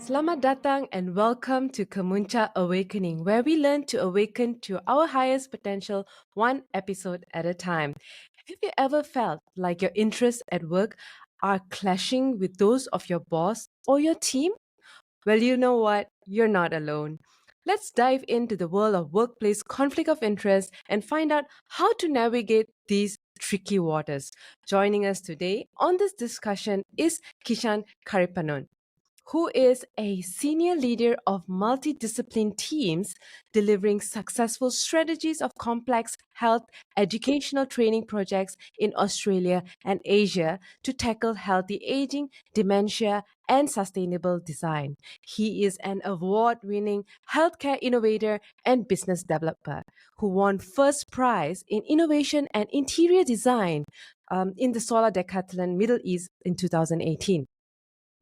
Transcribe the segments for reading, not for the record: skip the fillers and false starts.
Selamat datang and welcome to Kemuncak Awakening, where we learn to awaken to our highest potential one episode at a time. Have you ever felt like your interests at work are clashing with those of your boss or your team? Well, you know what? You're not alone. Let's dive into the world of workplace conflict of interest and find out how to navigate these tricky waters. Joining us today on this discussion is Kishan Kariippanon, who is a senior leader of multidiscipline teams delivering successful strategies of complex health educational training projects in Australia and Asia to tackle healthy aging, dementia, and sustainable design. He is an award winning healthcare innovator and business developer who won first prize in innovation and interior design in the Solar Decathlon Middle East in 2018.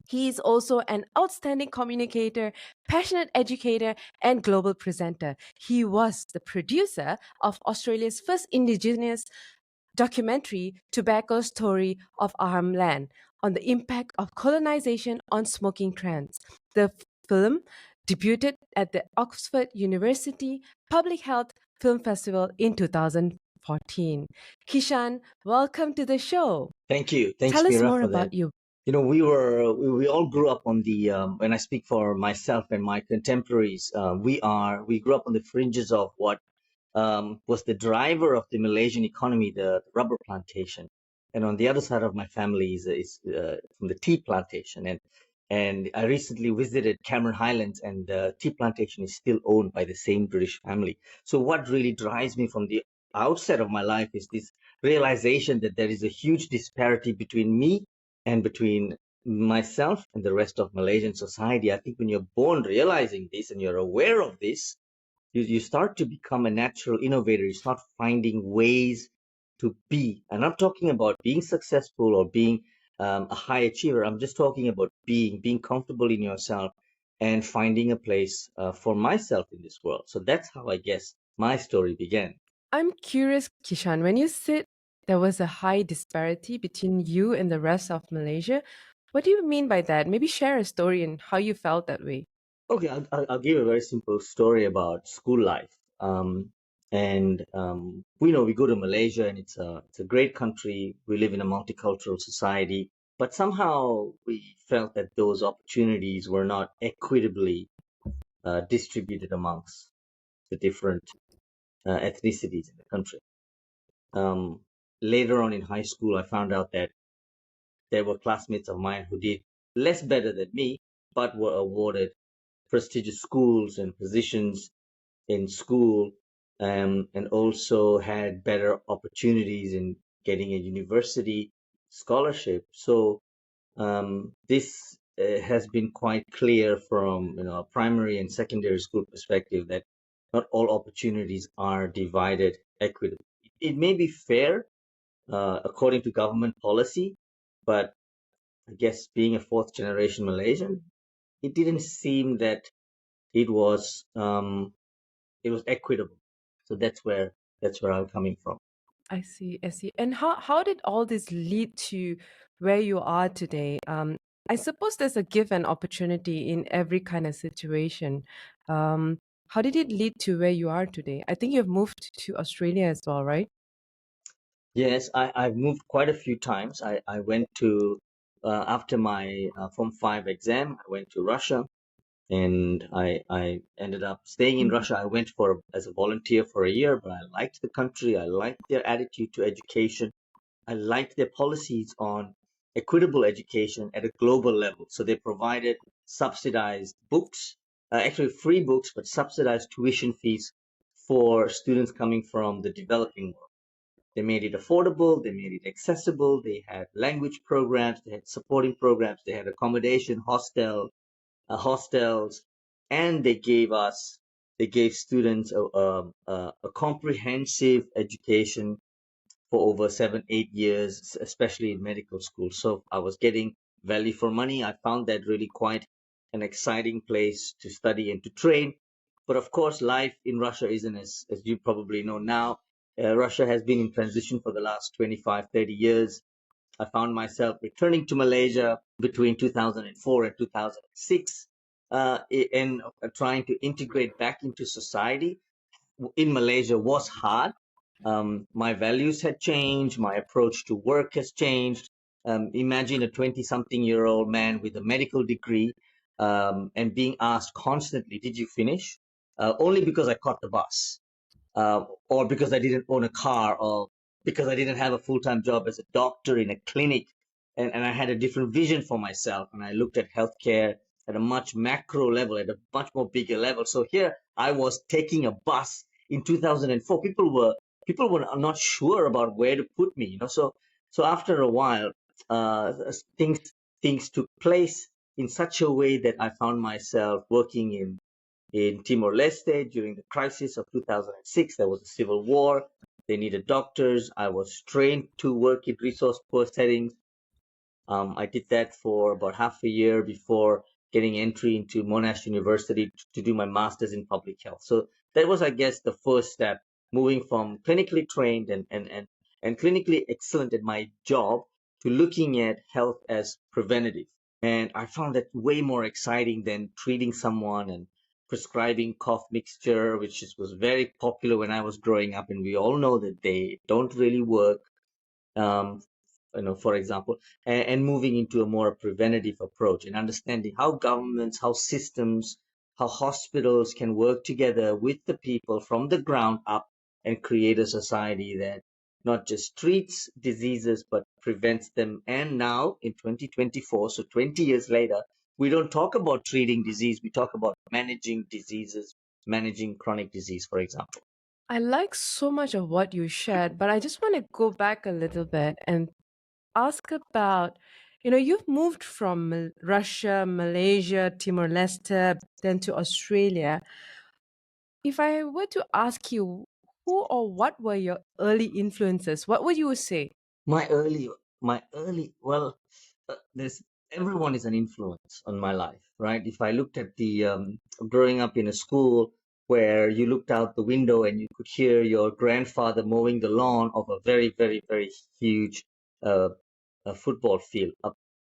He is also an outstanding communicator, passionate educator, and global presenter. He was the producer of Australia's first Indigenous documentary, Tobacco Story of Arm Land, on the impact of colonization on smoking trends. The film debuted at the Oxford University Public Health Film Festival in 2014. Kishan, welcome to the show. Thank you. Thanks, Tell us Mira, more for that. about you. We all grew up on the when I speak for myself and my contemporaries, we grew up on the fringes of what was the driver of the Malaysian economy, the rubber plantation, and on the other side of my family is from the tea plantation, and I recently visited Cameron Highlands, and the tea plantation is still owned by the same British family. So what really drives me from the outset of my life is this realization that there is a huge disparity between me and between myself and the rest of Malaysian society. I think when you're born realizing this and you're aware of this, you start to become a natural innovator. You start finding ways to be. And I'm talking about being successful or being a high achiever. I'm just talking about being comfortable in yourself and finding a place for myself in this world. So that's how I guess my story began. I'm curious, Kishan, when you said there was a high disparity between you and the rest of Malaysia, what do you mean by that? Maybe share a story and how you felt that way. Okay, I'll give a very simple story about school life. And we know we go to Malaysia and it's a great country. We live in a multicultural society, but somehow we felt that those opportunities were not equitably distributed amongst the different ethnicities in the country. Um, Later on in high school, I found out that there were classmates of mine who did less better than me, but were awarded prestigious schools and positions in school, and also had better opportunities in getting a university scholarship. So this has been quite clear from a primary and secondary school perspective that not all opportunities are divided equitably. It may be fair according to government policy, but I guess being a fourth generation Malaysian, it didn't seem that it was equitable. So that's where I'm coming from. I see, I see. And how did all this lead to where you are today? I suppose there's a give and opportunity in every kind of situation. How did it lead to where you are today? I think you've moved to Australia as well, right? Yes, I've moved quite a few times. I went to after my Form 5 exam, I went to Russia, and I ended up staying in Mhm. Russia. I went for as a volunteer for a year, but I liked the country. I liked their attitude to education. I liked their policies on equitable education at a global level. So they provided subsidized books, actually free books, but subsidized tuition fees for students coming from the developing world. They made it affordable, they made it accessible, they had language programs, they had supporting programs, they had accommodation, hostels, and they gave students a comprehensive education for over 7, 8 years, especially in medical school. So I was getting value for money. I found that really quite an exciting place to study and to train. But of course, life in Russia isn't as you probably know now. Russia has been in transition for the last 25, 30 years. I found myself returning to Malaysia between 2004 and 2006. and trying to integrate back into society in Malaysia was hard. My values had changed, my approach to work has changed. Imagine a 20-something-year-old man with a medical degree and being asked constantly, "Did you finish?" Only because I caught the bus, or because I didn't own a car, or because I didn't have a full time job as a doctor in a clinic. And I had a different vision for myself. And I looked at healthcare at a much macro level, at a much more bigger level. So here I was taking a bus in 2004. People were not sure about where to put me, So after a while, things things took place in such a way that I found myself working in Timor-Leste during the crisis of 2006. There was a civil war. They needed doctors. I was trained to work in resource poor settings. I did that for about half a year before getting entry into Monash University to do my master's in public health. So that was, I guess, the first step, moving from clinically trained and clinically excellent at my job to looking at health as preventative. And I found that way more exciting than treating someone and prescribing cough mixture, which was very popular when I was growing up. And we all know that they don't really work. Um, for example, and moving into a more preventative approach and understanding how governments, how systems, how hospitals can work together with the people from the ground up and create a society that not just treats diseases but prevents them. And now in 2024, so 20 years later, we don't talk about treating disease, we talk about managing diseases, managing chronic disease, for example. I like so much of what you shared, but I just want to go back a little bit and ask about, you've moved from Russia, Malaysia, Timor Leste, then to Australia. If I were to ask you, who or what were your early influences, what would you say? My early, well, there's everyone is an influence on my life, right? If I looked at the growing up in a school where you looked out the window and you could hear your grandfather mowing the lawn of a very, very, very huge uh, football field.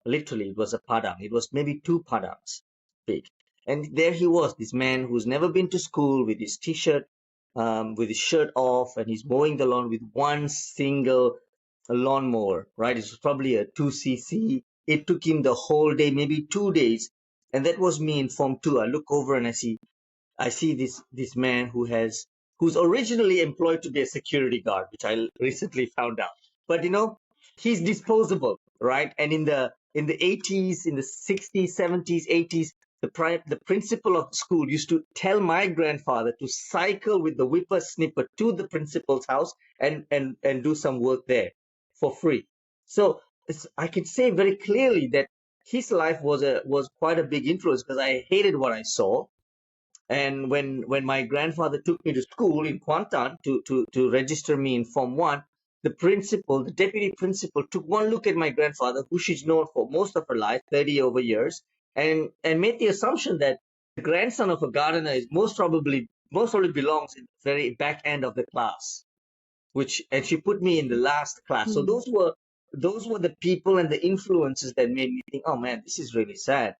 Literally, it was a padang. It was maybe two padangs big. And there he was, this man who's never been to school with his t-shirt, with his shirt off, and he's mowing the lawn with one single lawnmower, right? It was probably a 2cc. It took him the whole day, maybe 2 days. And that was me in Form 2. I look over and I see this man who's originally employed to be a security guard, which I recently found out. But he's disposable, right? And in the 80s, in the 60s, 70s, 80s, the principal of the school used to tell my grandfather to cycle with the whippersnipper to the principal's house and do some work there for free. So I can say very clearly that his life was quite a big influence because I hated what I saw. And when my grandfather took me to school in Kuantan to register me in Form 1, the deputy principal, took one look at my grandfather, who she's known for most of her life, 30 over years, and made the assumption that the grandson of a gardener is most probably belongs in the very back end of the class, and she put me in the last class. So Hmm. those were the people and the influences that made me think, oh man, this is really sad.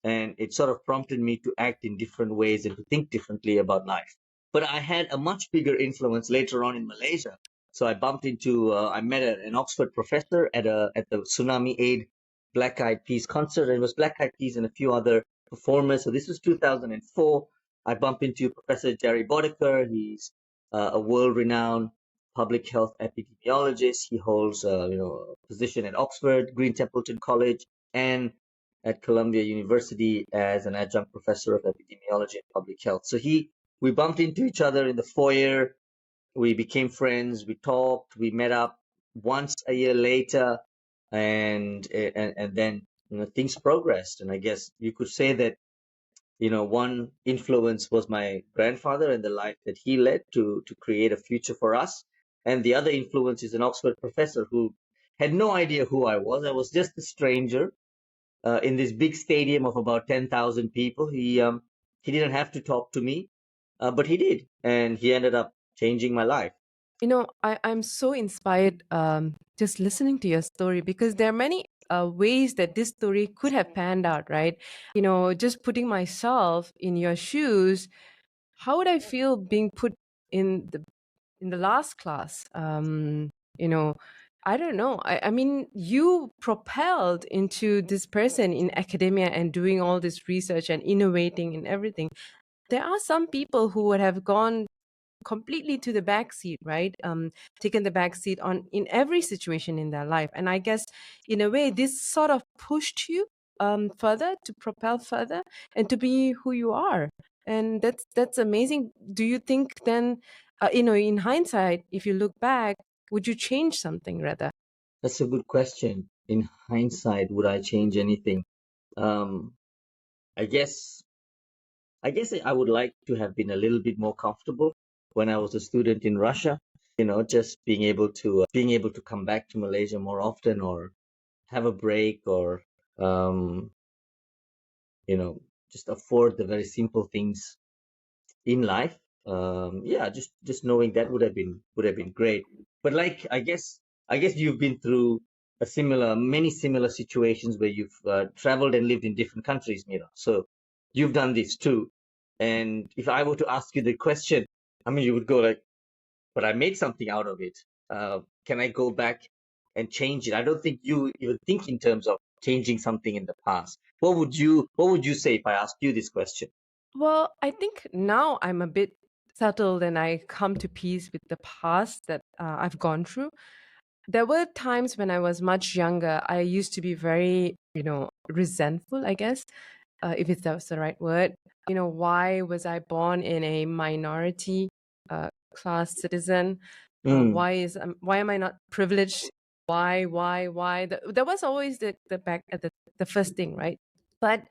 And it sort of prompted me to act in different ways and to think differently about life. But I had a much bigger influence later on in Malaysia. So I met an Oxford professor at the Tsunami Aid Black Eyed Peas concert, and it was Black Eyed Peas and a few other performers. So this was 2004. I bumped into Professor Jerry Boddicker. He's a world-renowned public health epidemiologist. He holds a position at Oxford, Green Templeton College, and at Columbia University as an adjunct professor of epidemiology and public health. So we bumped into each other in the foyer. We became friends. We talked. We met up once a year later, and then things progressed. And I guess you could say that one influence was my grandfather and the life that he led to create a future for us, and the other influence is an Oxford professor who had no idea who I was. I was just a stranger in this big stadium of about 10,000 people. He didn't have to talk to me, but he did, and he ended up changing my life. I'm so inspired just listening to your story because there are many ways that this story could have panned out, right? Just putting myself in your shoes, how would I feel being put in the last class? You know, I don't know. I mean, you propelled into this person in academia and doing all this research and innovating and everything. There are some people who would have gone completely to the back seat, right? Taken the back seat on in every situation in their life. And I guess in a way, this sort of pushed you further to propel further and to be who you are. And that's amazing. Do you think then, in hindsight, if you look back, would you change something rather? That's a good question. In hindsight, would I change anything? Um, I guess I would like to have been a little bit more comfortable when I was a student in Russia. Just being able to come back to Malaysia more often, or have a break, or um, you know, just afford the very simple things in life. Yeah, just knowing that would have been great. But like, I guess you've been through many similar situations where you've traveled and lived in different countries, so you've done this too. And if I were to ask you the question, I mean, you would go like, but I made something out of it. Can I go back and change it? I don't think you even think in terms of changing something in the past. What would you say if I asked you this question? Well, I think now I'm a bit settled and I come to peace with the past that I've gone through. There were times when I was much younger, I used to be very, resentful, I guess, if that's the right word. Why was I born in a minority class citizen? Mm, Why am I not privileged? Why? That was always the back at the first thing, right? But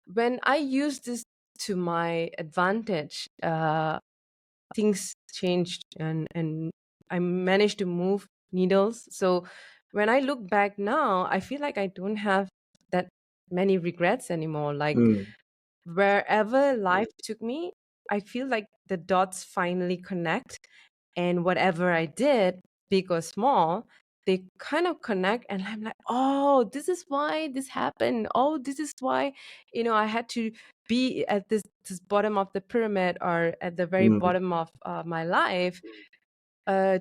when I use this to my advantage, things changed, and I managed to move needles. So when I look back now, I feel like I don't have that many regrets anymore. Like mm, wherever life took me, I feel like the dots finally connect, and whatever I did, big or small, they kind of connect, and I'm like, oh, this is why this happened. Oh, this is why, I had to be at this bottom of the pyramid, or at the very mm, bottom of my life,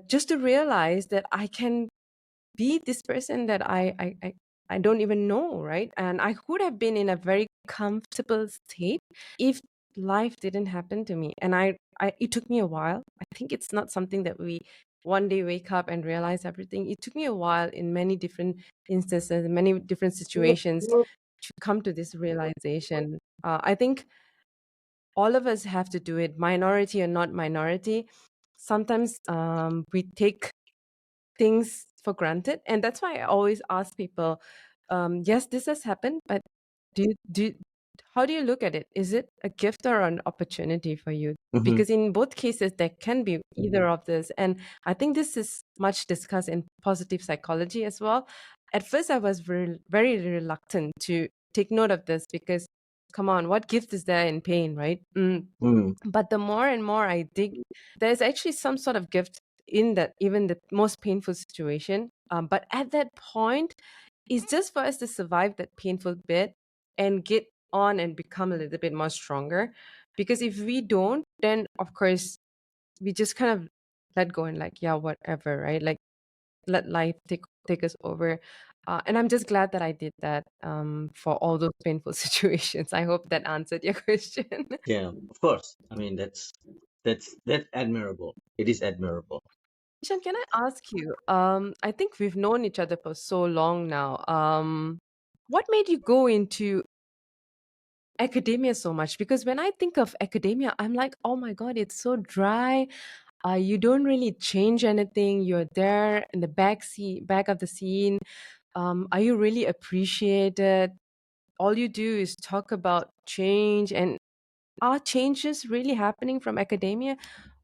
just to realize that I can be this person that I don't even know, right? And I could have been in a very comfortable state if life didn't happen to me. And it took me a while. I think it's not something that we one day wake up and realize everything. It took me a while in many different instances, many different situations to come to this realization. I think all of us have to do it, minority or not minority. Sometimes we take things for granted, and that's why I always ask people, yes, this has happened, but how do you look at it? Is it a gift or an opportunity for you? mhm, Because in both cases there can be either of this, and I think this is much discussed in positive psychology as well. At first I was very, very reluctant to take note of this, because come on, what gift is there in pain, right? mm. But the more and more I dig, there's actually some sort of gift in that, even the most painful situation. But at that point, it's just for us to survive that painful bit and get on and become a little bit more stronger. Because if we don't, then of course we just kind of let go and like, yeah, whatever, right? Like let life take us over. And I'm just glad that I did that for all those painful situations. I hope that answered your question. Yeah, of course. I mean, that's admirable. It is admirable. Kishan, can I ask you? I think we've known each other for so long now. What made you go into academia so much? Because when I think of academia, I'm like, oh my God, it's so dry. You don't really change anything. You're there in the back of the scene. Are you really appreciated? All you do is talk about change, and are changes really happening from academia?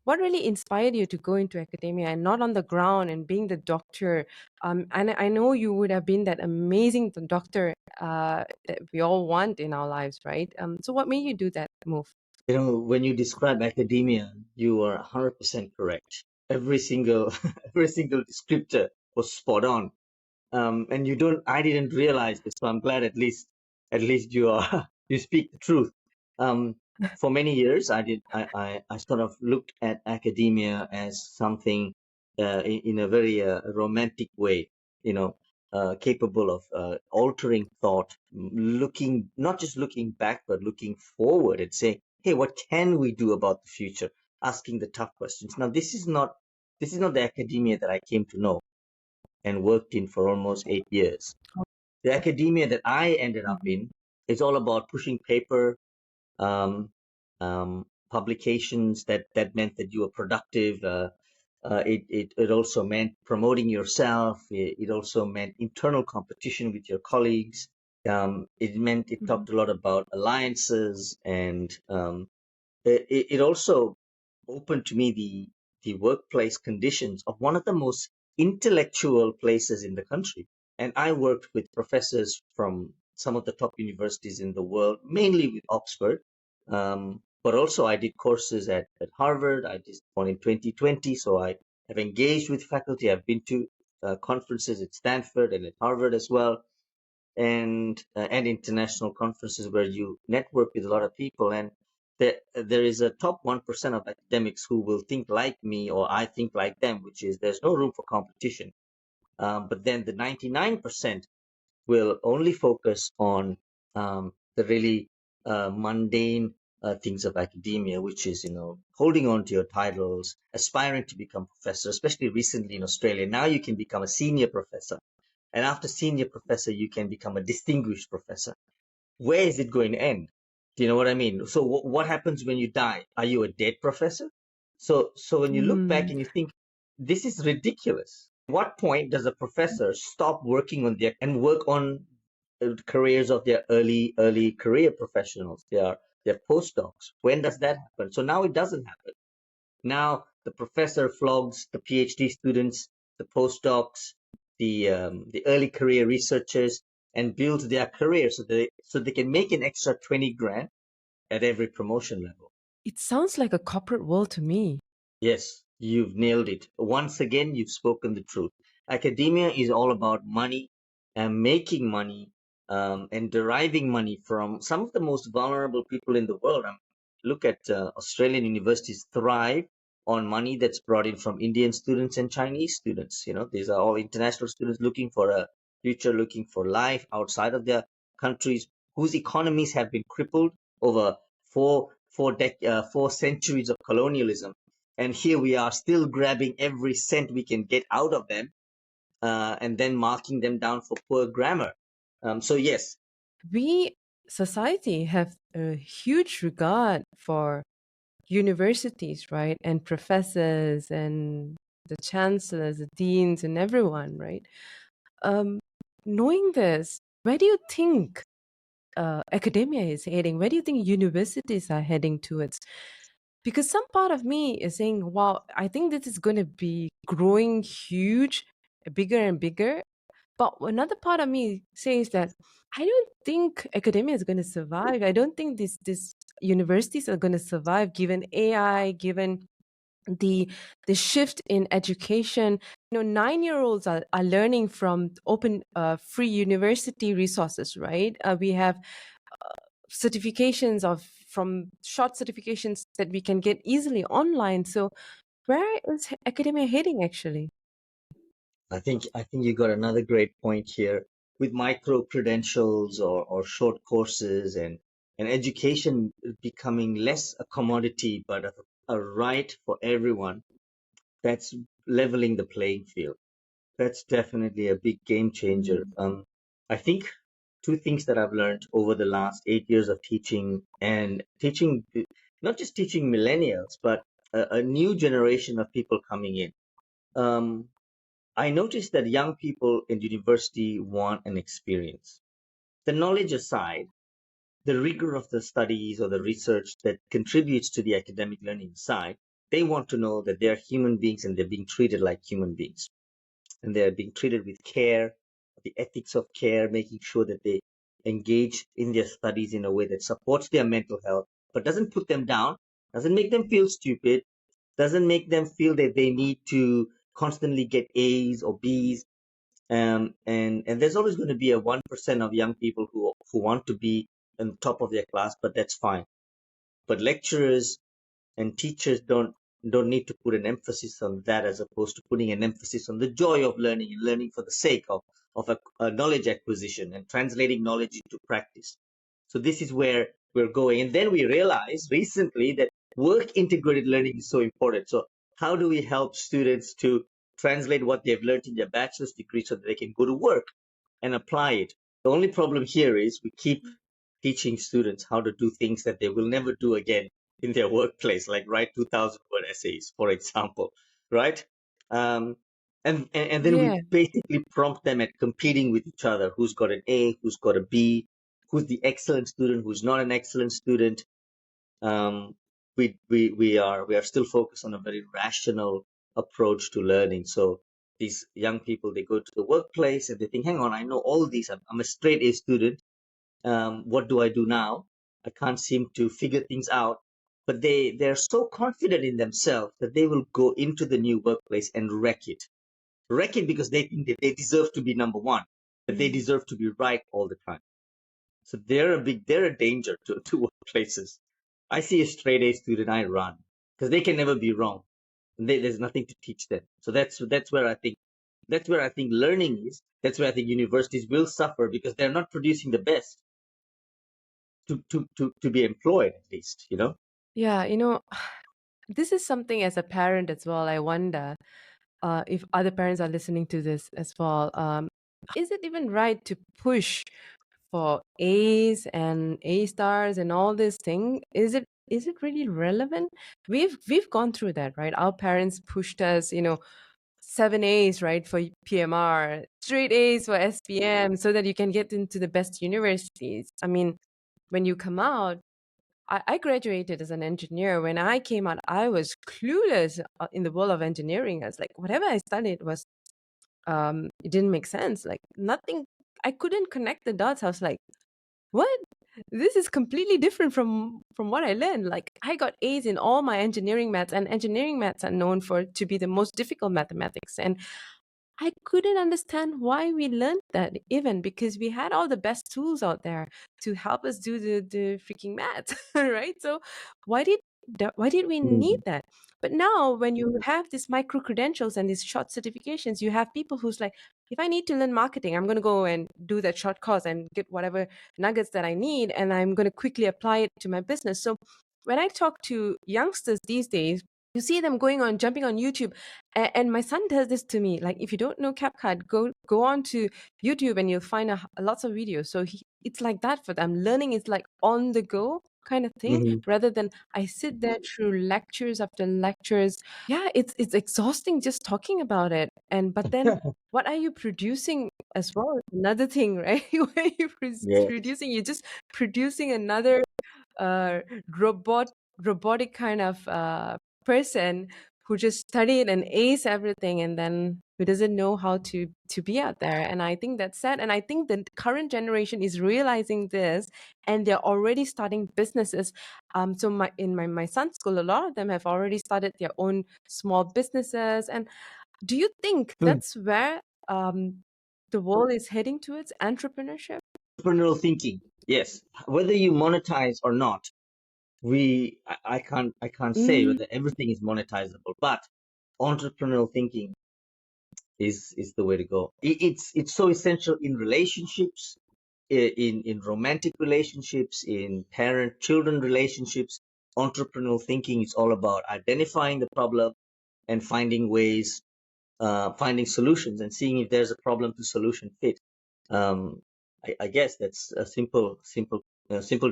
What really inspired you to go into academia and not on the ground and being the doctor? And I know you would have been that amazing doctor that we all want in our lives, right? So what made you do that move? When you describe academia, you are 100% correct. Every single every single descriptor was spot on. And I didn't realize this, so I'm glad at least you are you speak the truth. Um, for many years, I sort of looked at academia as something in a very romantic way, you know, capable of altering thought, not just looking back, but looking forward and saying, hey, what can we do about the future? Asking the tough questions. Now, this is not the academia that I came to know and worked in for almost 8 years. The academia that I ended up Mhm. in is all about pushing paper, um, publications that meant that you were productive. It also meant promoting yourself. It also meant internal competition with your colleagues. It Mhm. talked a lot about alliances, and it also opened to me the workplace conditions of one of the most intellectual places in the country. And I worked with professors from some of the top universities in the world, mainly with Oxford. But also I did courses at Harvard. I did one in 2020. So I have engaged with faculty. I've been to conferences at Stanford and at Harvard as well, and international conferences where you network with a lot of people. And there is a top 1% of academics who will think like me or I think like them, which is there's no room for competition. But then the 99% will only focus on the really mundane things of academia, which is, holding on to your titles, aspiring to become professor, especially recently in Australia. Now you can become a senior professor. And after senior professor, you can become a distinguished professor. Where is it going to end? Do you know what I mean? So what happens when you die? Are you a dead professor? So when you look back Mm. and you think, this is ridiculous. What point does a professor stop working on their and work on careers of their early career professionals, their postdocs? When does that happen? So now it doesn't happen. Now the professor flogs the PhD students, the postdocs, the early career researchers, and builds their career so they can make an extra 20 grand at every promotion level. It sounds like a corporate world to me. Yes, you've nailed it. Once again, you've spoken the truth. Academia is all about money and making money, and deriving money from some of the most vulnerable people in the world. Look at Australian universities thrive on money that's brought in from Indian students and Chinese students. These are all international students looking for a future, looking for life outside of their countries, whose economies have been crippled over 4 centuries of colonialism, and here we are still grabbing every cent we can get out of them, and then marking them down for poor grammar. So yes, We, society, have a huge regard for universities, right? And professors and the chancellors, the deans, and everyone, right? Um, Knowing this, where do you think academia is heading? Where do you think universities are heading towards? Because some part of me is saying, wow, I think this is going to be growing huge, bigger and bigger. But another part of me says that I don't think academia is going to survive. I don't think these universities are going to survive given AI, given the the shift in education. 9-year-olds are learning from open free university resources, right? We have certifications of from short certifications that we can get easily online. So where is academia heading actually? I think you got another great point here with micro credentials or short courses, and education becoming less a commodity but a right for everyone. That's leveling the playing field. That's definitely a big game changer. Mm. I think two things that I've learned over the last 8 years of teaching, and teaching, not just teaching millennials, but a new generation of people coming in. Um, I noticed that young people in university want an experience. The knowledge aside, the rigor of the studies or the research that contributes to the academic learning side, they want to know that they're human beings and they're being treated like human beings, and they're being treated with care, the ethics of care, making sure that they engage in their studies in a way that supports their mental health, but doesn't put them down, doesn't make them feel stupid, doesn't make them feel that they need to constantly get A's or B's. And there's always going to be a 1% of young people who want to be on top of their class, but that's fine. But lecturers and teachers don't need to put an emphasis on that, as opposed to putting an emphasis on the joy of learning and learning for the sake of a knowledge acquisition and translating knowledge into practice. So this is where we're going. And then we realized recently that work integrated learning is so important. So how do we help students to translate what they've learned in their bachelor's degree so that they can go to work and apply it? The only problem here is we keep teaching students how to do things that they will never do again in their workplace, like write 2,000-word essays, for example, right? Um, and then we Yeah. basically prompt them at competing with each other. Who's got an A? Who's got a B? Who's the excellent student? Who's not an excellent student? Um, we are still focused on a very rational approach to learning. So these young people, they go to the workplace and they think, hang on, I know all these. I'm a straight A student. What do I do now? I can't seem to figure things out. But they're so confident in themselves that they will go into the new workplace and wreck it. Wreck it because they think that they deserve to be number one, that they Mm. deserve to be right all the time. So they're a danger to workplaces. I see a straight A student, I run because they can never be wrong. There's nothing to teach them. So that's where I think learning is. That's where I think universities will suffer because they're not producing the best to be employed, at least, you know. Yeah, this is something as a parent as well. I wonder if other parents are listening to this as well. Is it even right to push for A's and A stars and all this thing? Is it really relevant? We've gone through that, right? Our parents pushed us, 7 A's, right, for PMR, straight A's for SPM, so that you can get into the best universities. I mean, when you come out, I graduated as an engineer. When I came out, I was clueless in the world of engineering. I was like, whatever I studied was, it didn't make sense. Like nothing, I couldn't connect the dots. I was like, what? This is completely different from what I learned. Like I got A's in all my engineering maths, and engineering maths are known for to be the most difficult mathematics. And I couldn't understand why we learned that, even because we had all the best tools out there to help us do the freaking math, right? So why did we need Mm. that? But now when you have these micro credentials and these short certifications, you have people who's like, if I need to learn marketing, I'm going to go and do that short course and get whatever nuggets that I need, and I'm going to quickly apply it to my business. So when I talk to youngsters these days, you see them jumping on YouTube. And my son does this to me. Like, if you don't know CapCut, go on to YouTube and you'll find lots of videos. So it's like that for them. Learning is like on the go kind of thing, Hmm. rather than I sit there through lectures after lectures. Yeah, it's exhausting just talking about it. But then what are you producing as well? Another thing, right? What are you Yes. producing? You're just producing another uh, robot robotic kind of person who just studied and aced everything, and then who doesn't know how to be out there. And I think that's sad, and I think the current generation is realizing this, and they're already starting businesses. So my son's school, a lot of them have already started their own small businesses. And do you think Hmm. that's where the world is heading towards, entrepreneurship? Entrepreneurial thinking, yes. Whether you monetize or not, I can't say Mm, whether everything is monetizable, but entrepreneurial thinking is the way to go. It's so essential in relationships, in romantic relationships, in parent children relationships. Entrepreneurial thinking is all about identifying the problem and finding ways, finding solutions, and seeing if there's a problem to solution fit. Um, I guess that's a simple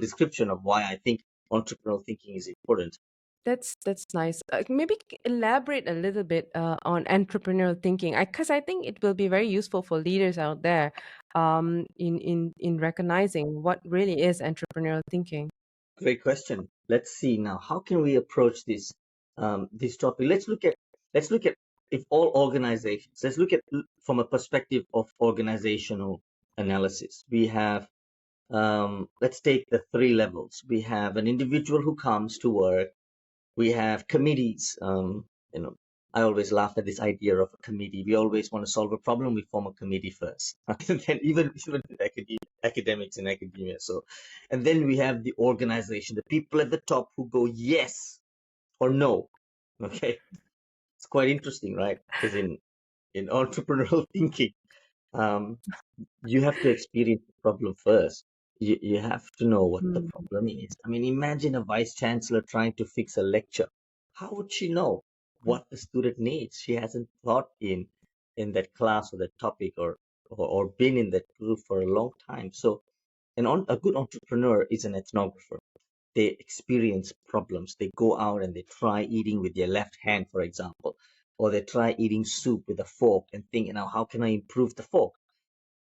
description of why I think entrepreneurial thinking is important. that's nice. Maybe elaborate a little bit on entrepreneurial thinking, because I think it will be very useful for leaders out there, in recognizing what really is entrepreneurial thinking. Great question. Let's see now. How can we approach this topic? Let's look at if all organizations. Let's look at from a perspective of organizational analysis. We have, let's take the three levels. We have an individual who comes to work. We have committees, I always laugh at this idea of a committee. We always want to solve a problem, we form a committee first. And then even with academics in academia. So, and then we have the organization, the people at the top who go yes or no. Okay, it's quite interesting, right? Because in entrepreneurial thinking, um, you have to experience the problem first. You have to know what the Mm. problem is. I mean, imagine a vice chancellor trying to fix a lecture. How would she know what the student needs? She hasn't taught in that class or that topic, or been in that group for a long time. So a good entrepreneur is an ethnographer. They experience problems. They go out and they try eating with their left hand, for example, or they try eating soup with a fork and think, now how can I improve the fork?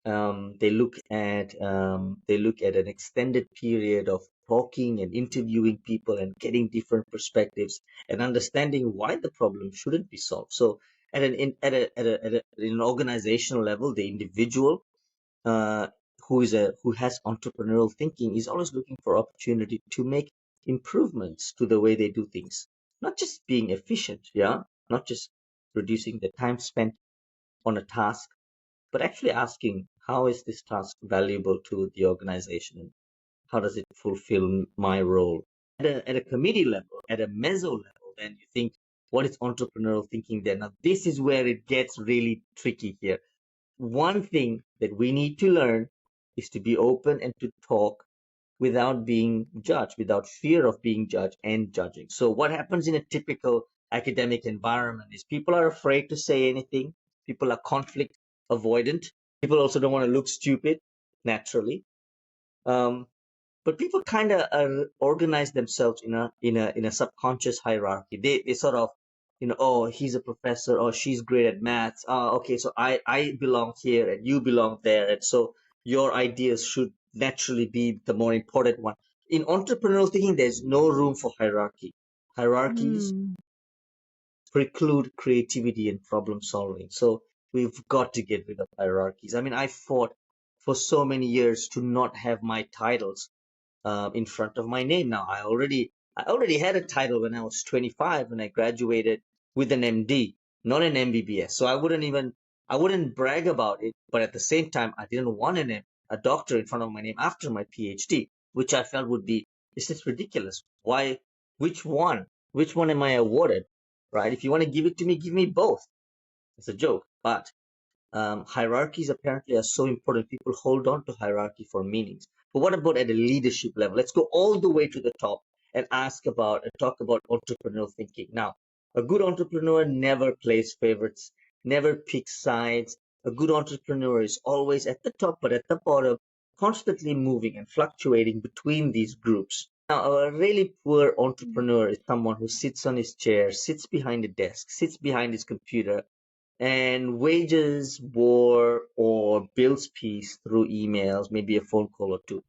They look at an extended period of talking and interviewing people and getting different perspectives and understanding why the problem shouldn't be solved. So at an organizational level, the individual uh, who has entrepreneurial thinking is always looking for opportunity to make improvements to the way they do things, not just being efficient, yeah, not just reducing the time spent on a task, but actually asking, how is this task valuable to the organization, and how does it fulfill my role? At a committee level, at a meso level, then you think, what is entrepreneurial thinking there? Now, this is where it gets really tricky here. One thing that we need to learn is to be open and to talk without being judged, without fear of being judged and judging. So what happens in a typical academic environment is people are afraid to say anything. People are conflict avoidant. People also don't want to look stupid naturally. Um, but people kind of organize themselves in a subconscious hierarchy. They sort of, oh, he's a professor, or she's great at maths. Okay, so I belong here and you belong there, and so your ideas should naturally be the more important one. In entrepreneurial thinking, there's no room for hierarchy. Hierarchies Mm. preclude creativity and problem solving. So we've got to get rid of hierarchies. I mean, I fought for so many years to not have my titles in front of my name. Now I already had a title when I was 25, when I graduated with an MD, not an MBBS. So I wouldn't brag about it, but at the same time I didn't want a doctor in front of my name after my PhD, which I felt would be, this is ridiculous. Why? Which one? Which one am I awarded? Right? If you want to give it to me, give me both. It's a joke, but hierarchies apparently are so important. People hold on to hierarchy for meanings. But what about at a leadership level? Let's go all the way to the top and talk about entrepreneurial thinking. Now, a good entrepreneur never plays favorites, never picks sides. A good entrepreneur is always at the top, but at the bottom, constantly moving and fluctuating between these groups. Now, a really poor entrepreneur is someone who sits on his chair, sits behind a desk, sits behind his computer, and wages war or builds peace through emails, maybe a phone call or two.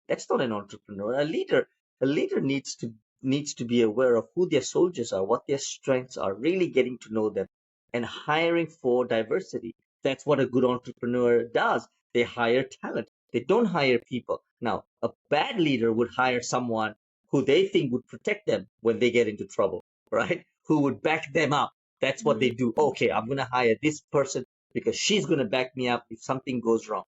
That's not an entrepreneur. A leader needs to be aware of who their soldiers are, what their strengths are, really getting to know them, and hiring for diversity. That's what a good entrepreneur does. They hire talent. They don't hire people. Now, a bad leader would hire someone who they think would protect them when they get into trouble, right? Who would back them up. That's what they Mm. do. Okay, I'm going to hire this person because she's going to back me up if something goes wrong.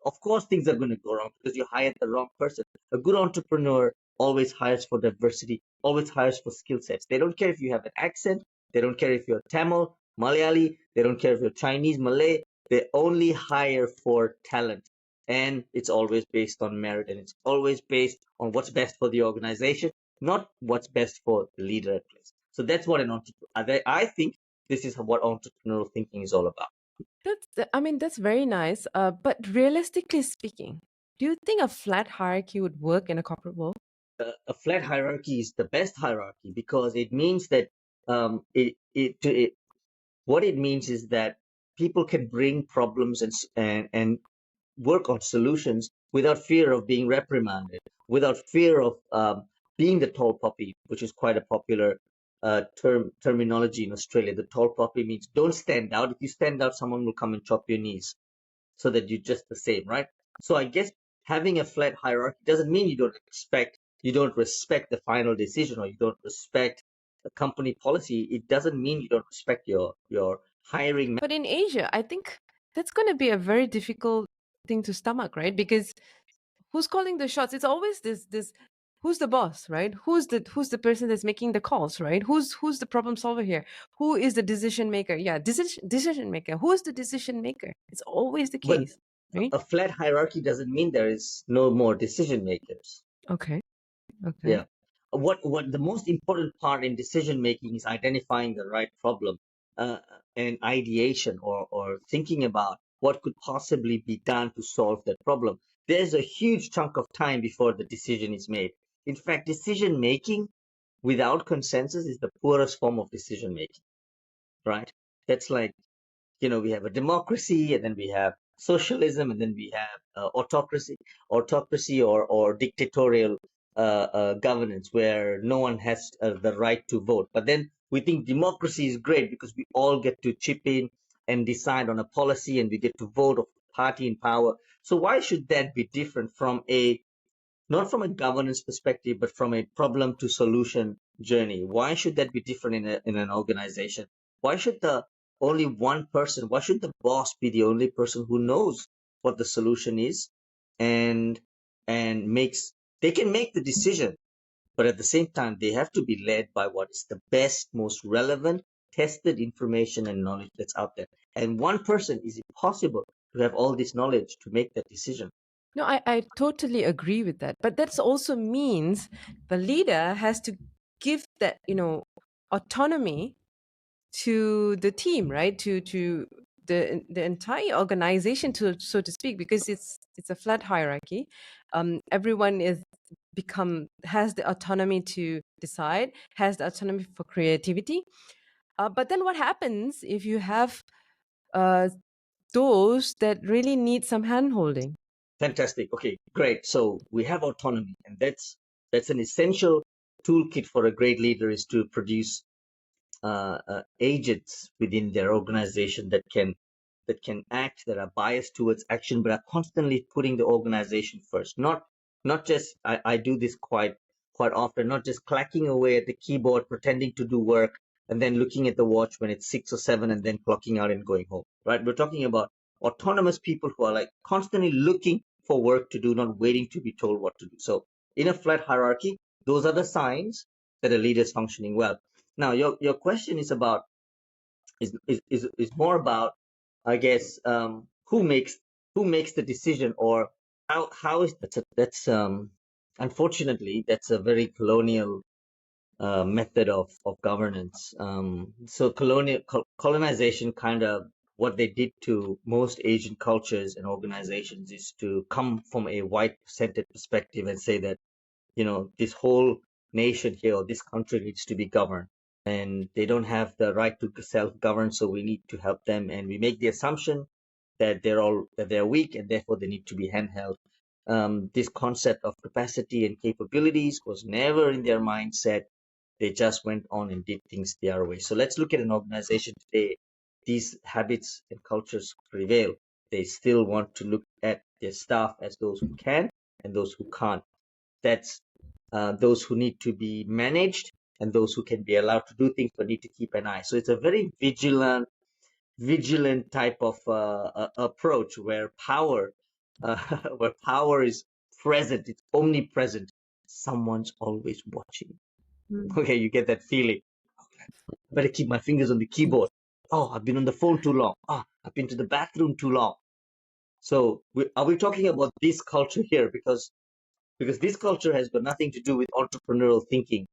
Of course, things are going to go wrong because you hired the wrong person. A good entrepreneur always hires for diversity, always hires for skill sets. They don't care if you have an accent. They don't care if you're Tamil, Malayali. They don't care if you're Chinese, Malay. They only hire for talent. And it's always based on merit, and it's always based on what's best for the organization, not what's best for the leader at place. So that's what an entrepreneur, I think this is what entrepreneurial thinking is all about. I mean, that's very nice. But realistically speaking, do you think a flat hierarchy would work in a corporate world? A flat hierarchy is the best hierarchy because it means that it what it means is that people can bring problems and work on solutions without fear of being reprimanded, without fear of being the tall poppy, which is quite a popular terminology in Australia. The tall poppy means don't stand out. If you stand out, someone will come and chop your knees so that you're just the same, right? So I guess having a flat hierarchy doesn't mean you don't respect the final decision, or you don't respect a company policy, it doesn't mean you don't respect your hiring. But in Asia, I think that's going to be a very difficult thing to stomach, right? Because who's calling the shots? It's always this who's the boss, right? Who's the person that's making the calls, right? Who's the problem solver here? Who is the decision maker? Yeah, decision maker. Who is the decision maker? It's always the But case, right? a flat hierarchy doesn't mean there is no more decision makers. Okay. Okay. Yeah. What the most important part in decision making is identifying the right problem, uh, and ideation, or thinking about what could possibly be done to solve that problem. There's a huge chunk of time before the decision is made. In fact, decision making without consensus is the poorest form of decision making, right? That's like, we have a democracy, and then we have socialism, and then we have autocracy or dictatorial governance where no one has the right to vote. But then we think democracy is great because we all get to chip in and decide on a policy, and we get to vote of the party in power. So why should that be different from not from a governance perspective, but from a problem to solution journey? Why should that be different in an organization? Why should why should the boss be the only person who knows what the solution is, and they can make the decision, but at the same time, they have to be led by what is the best, most relevant, tested information and knowledge that's out there. And one person is impossible to have all this knowledge to make that decision. No, I totally agree with that. But that also means the leader has to give that, autonomy to the team, right? To the entire organization, to so to speak, because it's a flat hierarchy. Everyone has the autonomy to decide, has the autonomy for creativity. But then what happens if you have uh, those that really need some hand holding? Fantastic. Okay, great. So we have autonomy, and that's an essential toolkit for a great leader, is to produce agents within their organization that can act, that are biased towards action, but are constantly putting the organization first. Not just, I do this quite often, not just clacking away at the keyboard, pretending to do work, and then looking at the watch when it's 6 or 7, and then clocking out and going home. Right? We're talking about autonomous people who are like constantly looking for work to do, not waiting to be told what to do. So in a flat hierarchy, those are the signs that a leader is functioning well. Now, your question is more about, I guess, who makes the decision, or how is that's unfortunately that's a very colonial method of governance. So colonization, kind of what they did to most Asian cultures and organizations, is to come from a white-centered perspective and say that, this whole nation here, or this country, needs to be governed, and they don't have the right to self-govern, so we need to help them, and we make the assumption that they're weak, and therefore they need to be handheld. This concept of capacity and capabilities was never in their mindset. They just went on and did things their way. So let's look at an organization today. These habits and cultures prevail. They still want to look at their staff as those who can and those who can't. That's those who need to be managed and those who can be allowed to do things but need to keep an eye. So it's a very vigilant type of approach, where power, where power is present, it's omnipresent. Someone's always watching. Mm. Okay, you get that feeling. Better keep my fingers on the keyboard. Oh, I've been on the phone too long. I've been to the bathroom too long. So are we talking about this culture here? Because this culture has got nothing to do with entrepreneurial thinking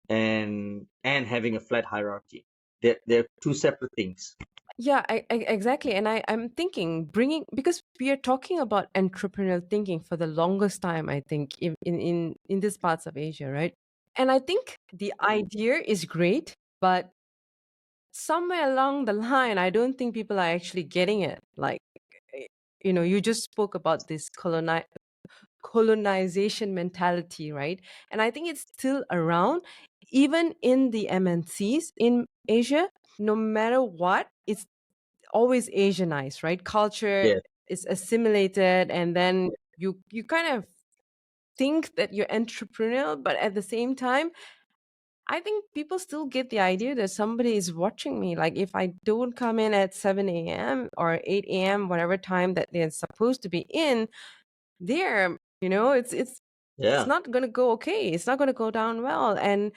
and having a flat hierarchy. They're two separate things. Yeah, exactly. And I'm thinking because we are talking about entrepreneurial thinking for the longest time, I think, in these parts of Asia, right? And I think the idea is great, but somewhere along the line, I don't think people are actually getting it. Like, eh, you just spoke about this colonization mentality, right? And I think it's still around, even in the MNCs in Asia. No matter what, it's always Asianized, right? Culture Yes. is assimilated, and then you kind of think that you're entrepreneurial, but at the same time, I think people still get the idea that somebody is watching me. Like if I don't come in at 7 a.m. or 8 a.m., whatever time that they're supposed to be in, there, it's Yeah. not gonna go okay. It's not gonna go down well. And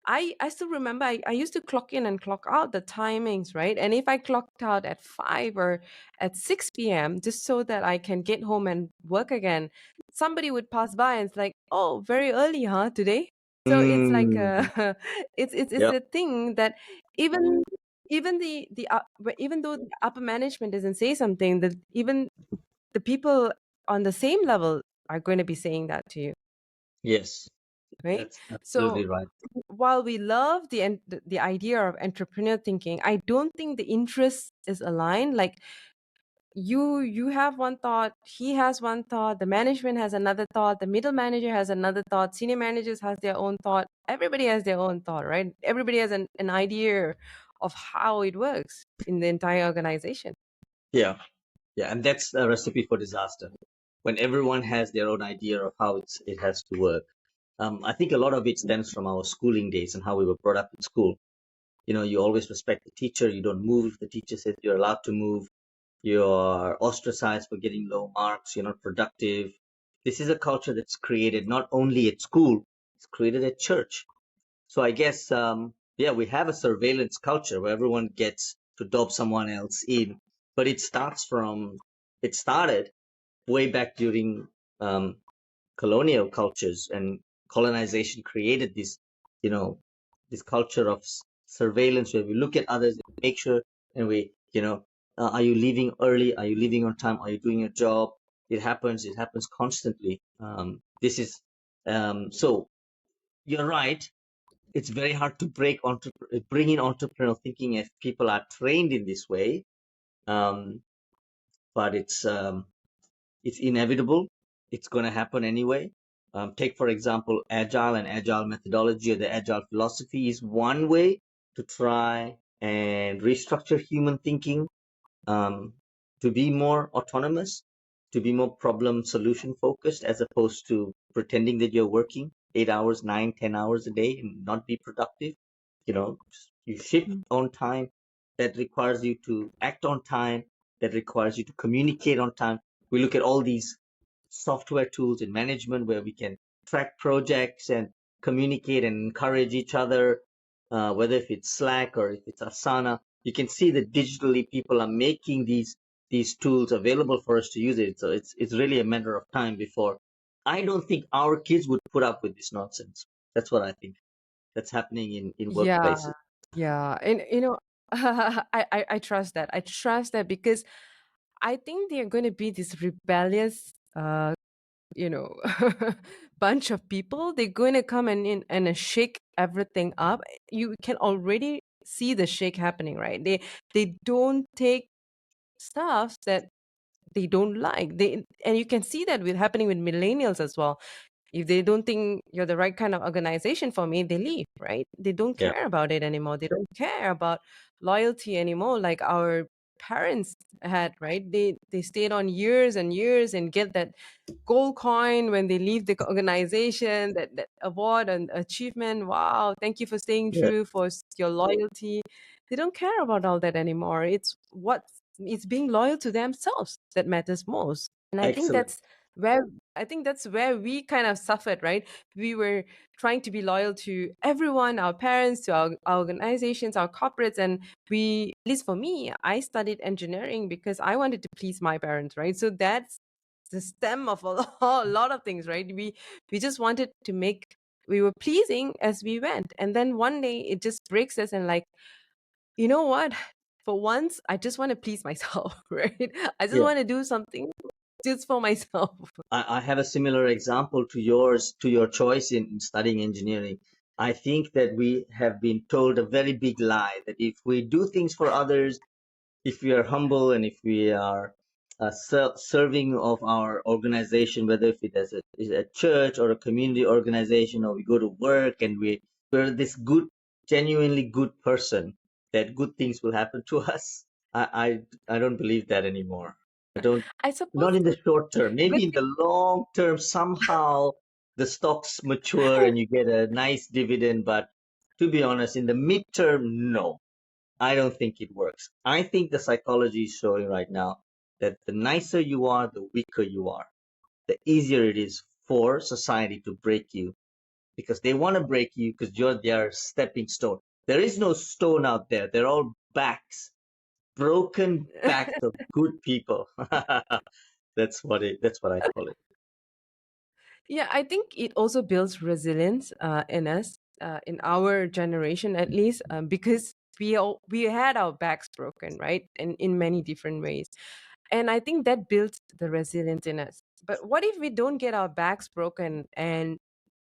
I still remember I used to clock in and clock out the timings, right? And if I clocked out at 5 or at 6 p.m., just so that I can get home and work again, somebody would pass by and it's like, oh, very early, huh, today? So it's like Mm. a it's Yep. a thing that even even though the upper management doesn't say something, that even the people on the same level are going to be saying that to you, Yes. right? That's absolutely So right. while we love the idea of entrepreneur thinking, I don't think the interest is aligned. Like you have one thought, he has one thought, the management has another thought, the middle manager has another thought, senior managers has their own thought, everybody has their own thought, right? Everybody has an idea of how it works in the entire organization. Yeah. Yeah. And that's a recipe for disaster when everyone has their own idea of how it has to work. I think a lot of it stems from our schooling days and how we were brought up in school. You always respect the teacher. You don't move if the teacher says you're allowed to move. You're ostracized for getting low marks. You're not productive. This is a culture that's created not only at school, it's created at church. So I guess, yeah, we have a surveillance culture where everyone gets to dob someone else in, but it started way back during um, colonial cultures, and colonization created this, you know, this culture of surveillance where we look at others and make sure, and are you leaving early? Are you leaving on time? Are you doing your job? It happens constantly. So you're right. It's very hard to bring in entrepreneurial thinking if people are trained in this way. Um, but it's inevitable. It's going to happen anyway. Take, for example, agile and agile methodology, or the agile philosophy is one way to try and restructure human thinking, um, to be more autonomous, to be more problem solution focused, as opposed to pretending that you're working 8 hours, 9, 10 hours a day and not be productive. You know, you ship on time. That requires you to act on time. That requires you to communicate on time. We look at all these software tools in management where we can track projects and communicate and encourage each other, whether if it's Slack or if it's Asana. You can see that digitally people are making these tools available for us to use it. So it's really a matter of time before. I don't think our kids would put up with this nonsense. That's what I think. That's happening in Yeah, workplaces. yeah. And I trust that. I trust that because I think they're going to be this rebellious you know bunch of people. They're going to come and shake everything up. You can already see the shake happening, right? They don't take stuff that they don't like. And you can see that with happening with millennials as well. If they don't think you're the right kind of organization for me, they leave, right? They don't Yeah, care about it anymore. They don't care about loyalty anymore, like our parents had, right? They stayed on years and years and get that gold coin when they leave the organization, that award and achievement. Wow, thank you for staying yeah, true, for your loyalty. They don't care about all that anymore. It's being loyal to themselves that matters most. And excellent. where I think that's where we kind of suffered, right? We were trying to be loyal to everyone, our parents, to our organizations, our corporates. And at least for me, I studied engineering because I wanted to please my parents, right? So that's the stem of a lot of things, right? We just wanted to we were pleasing as we went. And then one day it just breaks us and like, you know what? For once, I just want to please myself, right? I just Yeah. want to do something just for myself. I have a similar example to yours, to your choice in studying engineering. I think that we have been told a very big lie that if we do things for others, if we are humble, and if we are serving of our organization, whether if it is a church or a community organization, or we go to work and we're this good, genuinely good person, that good things will happen to us. I don't believe that anymore. I don't. I Not suppose in the short term. with Maybe in the long term, somehow the stocks mature and you get a nice dividend, but To be honest, in the midterm, no, I don't think it works. I think the psychology is showing right now that the nicer you are, the weaker you are, the easier it is for society to break you, because they want to break you because you're their stepping stone. There is no stone out there. They're all backs, broken backs of good people. That's what I call it. Yeah, I think it also builds resilience in us, in our generation at least, because we had our backs broken, right, and in many different ways, and I think that builds the resilience in us. But what if we don't get our backs broken, and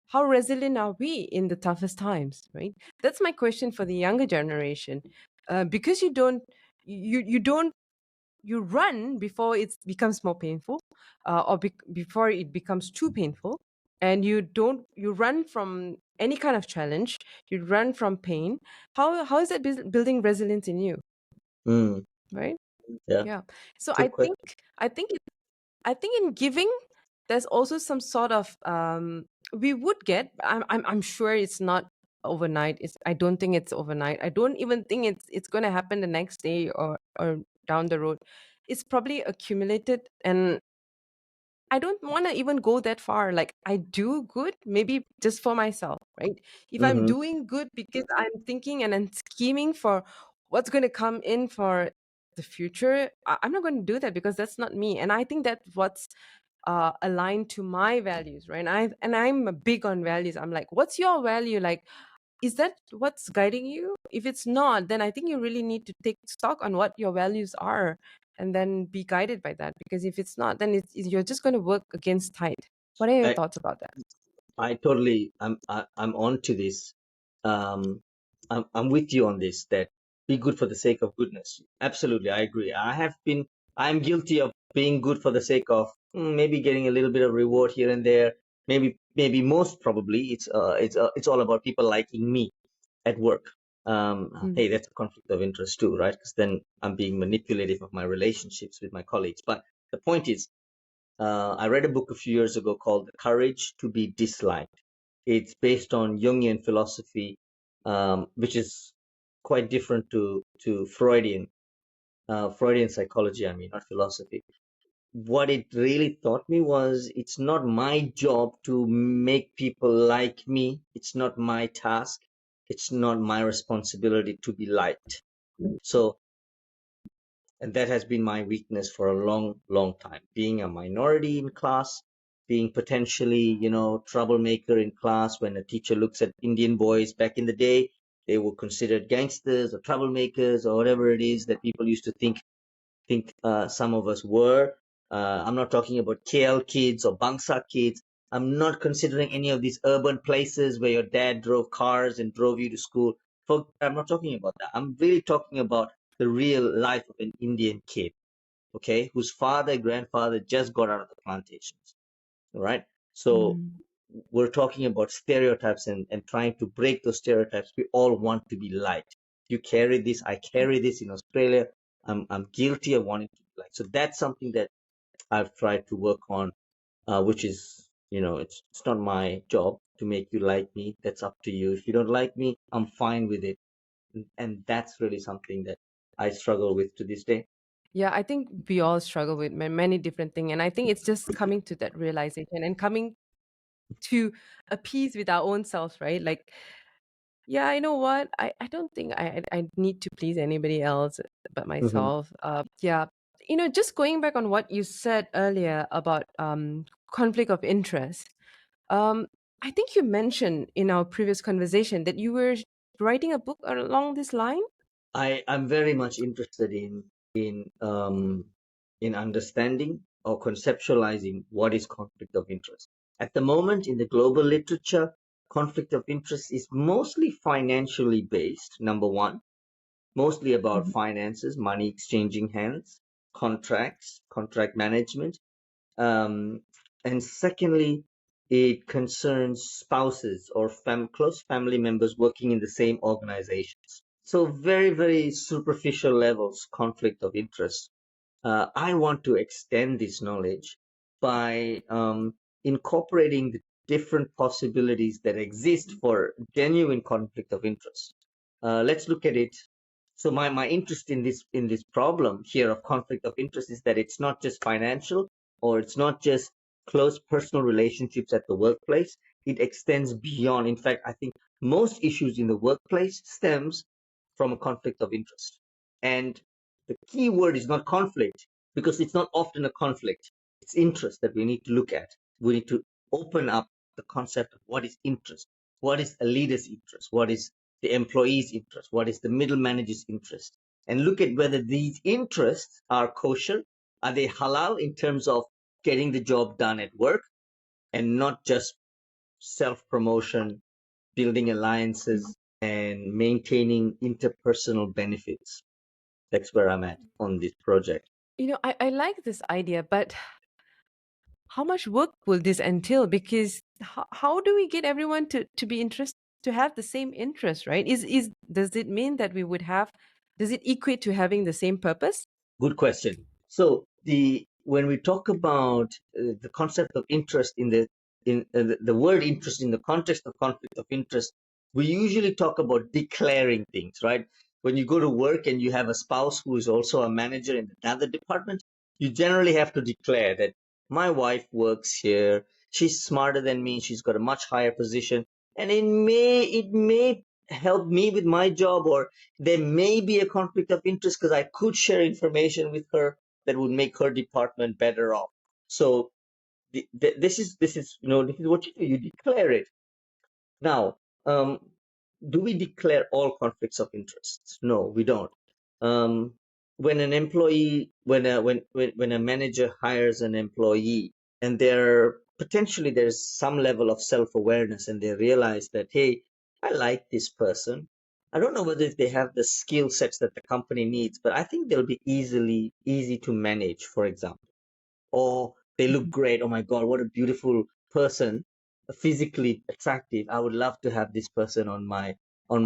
how resilient are we in the toughest times, right? That's my question for the younger generation, because you don't you run before it becomes more painful, before it becomes too painful, and you run from any kind of challenge, you run from pain. How is that building resilience in you, Mm, right? yeah, Yeah. So good question. I think in giving, there's also some sort of we would get. I'm sure it's not overnight. I don't think it's overnight. I don't even think it's going to happen the next day or down the road. It's probably accumulated, and I don't want to even go that far. Like, I do good, maybe just for myself, right? If I'm Hmm. doing good because I'm thinking and I'm scheming for what's going to come in for the future, I'm not going to do that because that's not me. And I think that's what's aligned to my values, right? I'm big on values. I'm like, what's your value? Like, is that what's guiding you? If it's not, then I think you really need to take stock on what your values are and then be guided by that. Because if it's not, then you're just going to work against tide. What are your I, thoughts about that? I totally, I'm on to this. Um, I'm with you on this, that be good for the sake of goodness. Absolutely, I agree. I'm guilty of being good for the sake of maybe getting a little bit of reward here and there. Maybe most probably it's all about people liking me at work. Hey, Mm. that's a conflict of interest too, right? Because then I'm being manipulative of my relationships with my colleagues. But the point is, I read a book a few years ago called The Courage to be Disliked. It's based on Jungian philosophy, which is quite different to Freudian psychology, I mean, not philosophy. What it really taught me was it's not my job to make people like me. It's not my task. It's not my responsibility to be liked. So, and that has been my weakness for a long, long time. Being a minority in class, being potentially, troublemaker in class. When a teacher looks at Indian boys back in the day, they were considered gangsters or troublemakers or whatever it is that people used to think some of us were. I'm not talking about KL kids or Bangsa kids. I'm not considering any of these urban places where your dad drove cars and drove you to school. I'm not talking about that. I'm really talking about the real life of an Indian kid, okay, whose father, grandfather just got out of the plantations, all right? So Mm. we're talking about stereotypes and trying to break those stereotypes. We all want to be liked. You carry this, I carry this in Australia. I'm guilty of wanting to be liked. So that's something that I've tried to work on, which is, it's not my job to make you like me. That's up to you. If you don't like me, I'm fine with it. And that's really something that I struggle with to this day. Yeah, I think we all struggle with many different things. And I think it's just coming to that realization and coming to a peace with our own selves, right? Like, yeah, you know what? I don't think I need to please anybody else but Hmm. myself. Yeah, just going back on what you said earlier about conflict of interest. Um, I think you mentioned in our previous conversation that you were writing a book along this line. I'm very much interested in understanding or conceptualizing what is conflict of interest. At the moment, in the global literature, conflict of interest is mostly financially based. Number one, mostly about Mhm. finances, money exchanging hands, contracts, contract management. Um, and secondly, it concerns spouses or close family members working in the same organizations. So very, very superficial levels, conflict of interest. I want to extend this knowledge by incorporating the different possibilities that exist for genuine conflict of interest. Let's look at it. So my interest in this problem here of conflict of interest is that it's not just financial, or it's not just close personal relationships at the workplace. It extends beyond. In fact, I think most issues in the workplace stems from a conflict of interest. And the key word is not conflict, because it's not often a conflict. It's interest that we need to look at. We need to open up the concept of what is interest, what is a leader's interest, what is the employee's interest, what is the middle manager's interest, and look at whether these interests are kosher. Are they halal in terms of getting the job done at work, and not just self promotion, building alliances, and maintaining interpersonal benefits? That's where I'm at on this project. I like this idea, but how much work will this entail? Because how do we get everyone to be interested, to have the same interest, right? Is does it mean that we would have, does it equate to having the same purpose? Good question. So the when we talk about the concept of interest in the word interest in the context of conflict of interest, we usually talk about declaring things, right? When you go to work and you have a spouse who is also a manager in another department, you generally have to declare that my wife works here. She's smarter than me. She's got a much higher position, and it may help me with my job, or there may be a conflict of interest because I could share information with her that would make her department better off. So this is what you do. You declare it. Now, do we declare all conflicts of interest? No, we don't. Um, when an employee, when a manager hires an employee, and there's some level of self-awareness, and they realize that, hey, I like this person. I don't know whether they have the skill sets that the company needs, but I think they'll be easy to manage, for example. Or they look Mhm. great. Oh my God, what a beautiful person, physically attractive. I would love to have this person on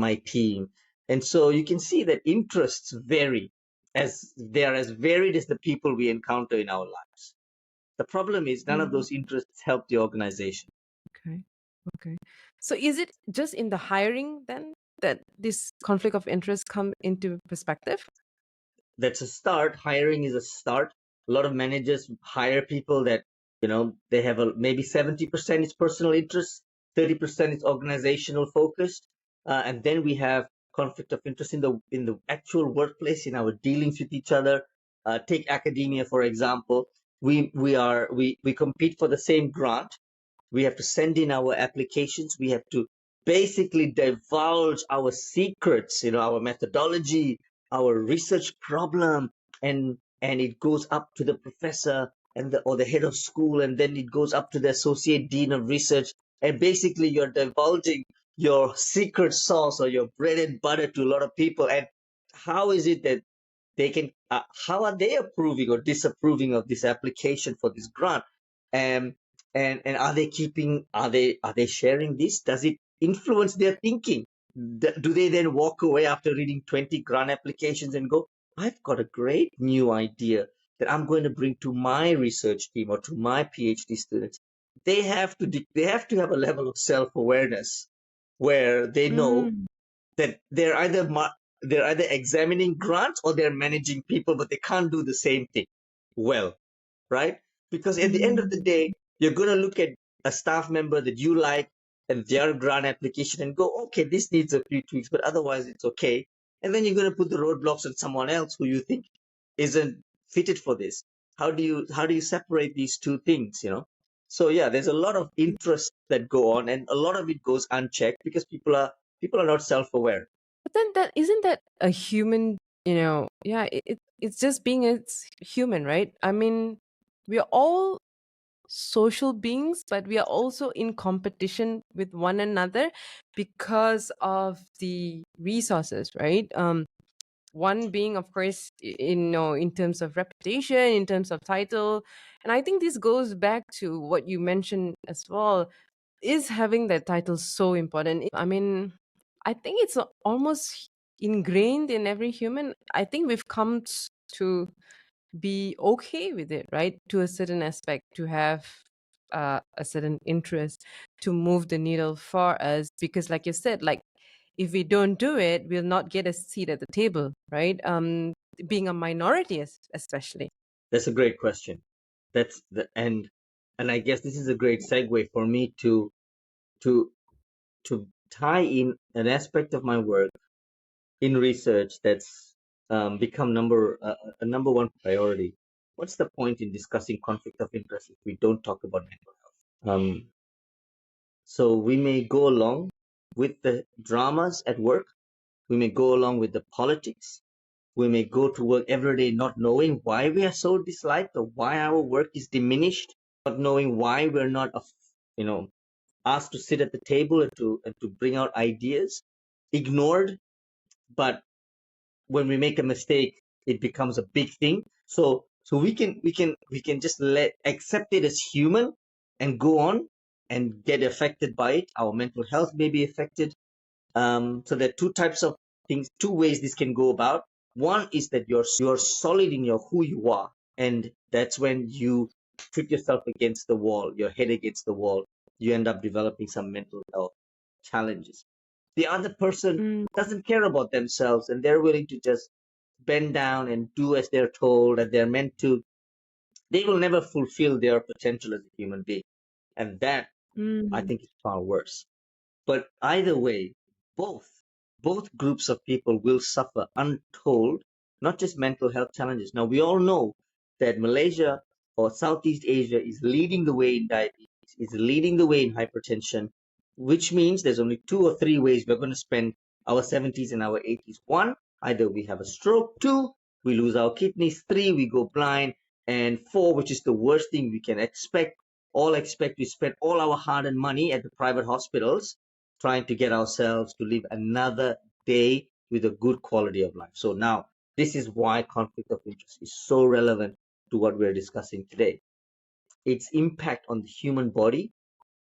my team. And so you can see that interests vary, as they are as varied as the people we encounter in our lives. The problem is none of Mm, those interests help the organization. okay. Okay. So is it just in the hiring then that this conflict of interest come into perspective? That's a start. Hiring is a start. A lot of managers hire people that, they have maybe 70% is personal interest, 30% is organizational focused. And then we have conflict of interest in the actual workplace, in our dealings with each other. Take academia, for example. We compete for the same grant. We have to send in our applications. We have to basically divulge our secrets, our methodology, our research problem, and it goes up to the professor or the head of school, and then it goes up to the associate dean of research. And basically, you're divulging your secret sauce or your bread and butter to a lot of people. And how is it that how are they approving or disapproving of this application for this grant? Um, and are they sharing this? Does it influence their thinking? Do they then walk away after reading 20 grant applications and go, I've got a great new idea that I'm going to bring to my research team or to my PhD students? They have to have a level of self-awareness where they know Mm, that they're either examining grants or they're managing people, but they can't do the same thing well, right? Because at the end of the mm, day, you're going to look at a staff member that you like and their grant application and go, okay, this needs a few tweaks, but otherwise it's okay. And then you're going to put the roadblocks on someone else who you think isn't fitted for this. How do you separate these two things? So yeah, there's a lot of interest that go on, and a lot of it goes unchecked because people are not self-aware. but then that isn't that a human, yeah, it's just being it's human, right? I mean, we are all social beings, but we are also in competition with one another because of the resources, right? One being, of course, in terms of reputation, in terms of title. And I think this goes back to what you mentioned as well. Is having that title so important? I mean, I think it's almost ingrained in every human. I think we've come to be okay with it, right? To a certain aspect, to have a certain interest to move the needle for us, because like you said, like if we don't do it, we'll not get a seat at the table, right? Being a minority, especially. That's a great question. That's the and I guess this is a great segue for me to to tie in an aspect of my work in research that's become a number one priority. What's the point in discussing conflict of interest if we don't talk about mental health? So we may go along with the dramas at work. We may go along with the politics. We may go to work every day not knowing why we are so disliked or why our work is diminished, not knowing why we're not, you know, asked to sit at the table and to bring out ideas, ignored. But when we make a mistake, it becomes a big thing. So we can just let accept it as human and go on and get affected by it. Our mental health may be affected. So there are two types of things, two ways this can go about. One is that you're solid in your who you are, and that's when you trip yourself against the wall, your head against the wall. You end up developing some mental health challenges. The other person Mm, doesn't care about themselves, and they're willing to just bend down and do as they're told, that they're meant to. They will never fulfill their potential as a human being, and that, I mm. think, is far worse. But either way, both both groups of people will suffer untold, not just mental health challenges. Now we all know that Malaysia or Southeast Asia is leading the way in diabetes, is leading the way in hypertension, which means there's only two or three ways we're going to spend our 70s and our 80s. One, either we have a stroke; two, we lose our kidneys; three, we go blind; and four, which is the worst thing we can expect, we spend all our hard-earned money at the private hospitals trying to get ourselves to live another day with a good quality of life. So now, this is why conflict of interest is so relevant to what we're discussing today. Its impact on the human body,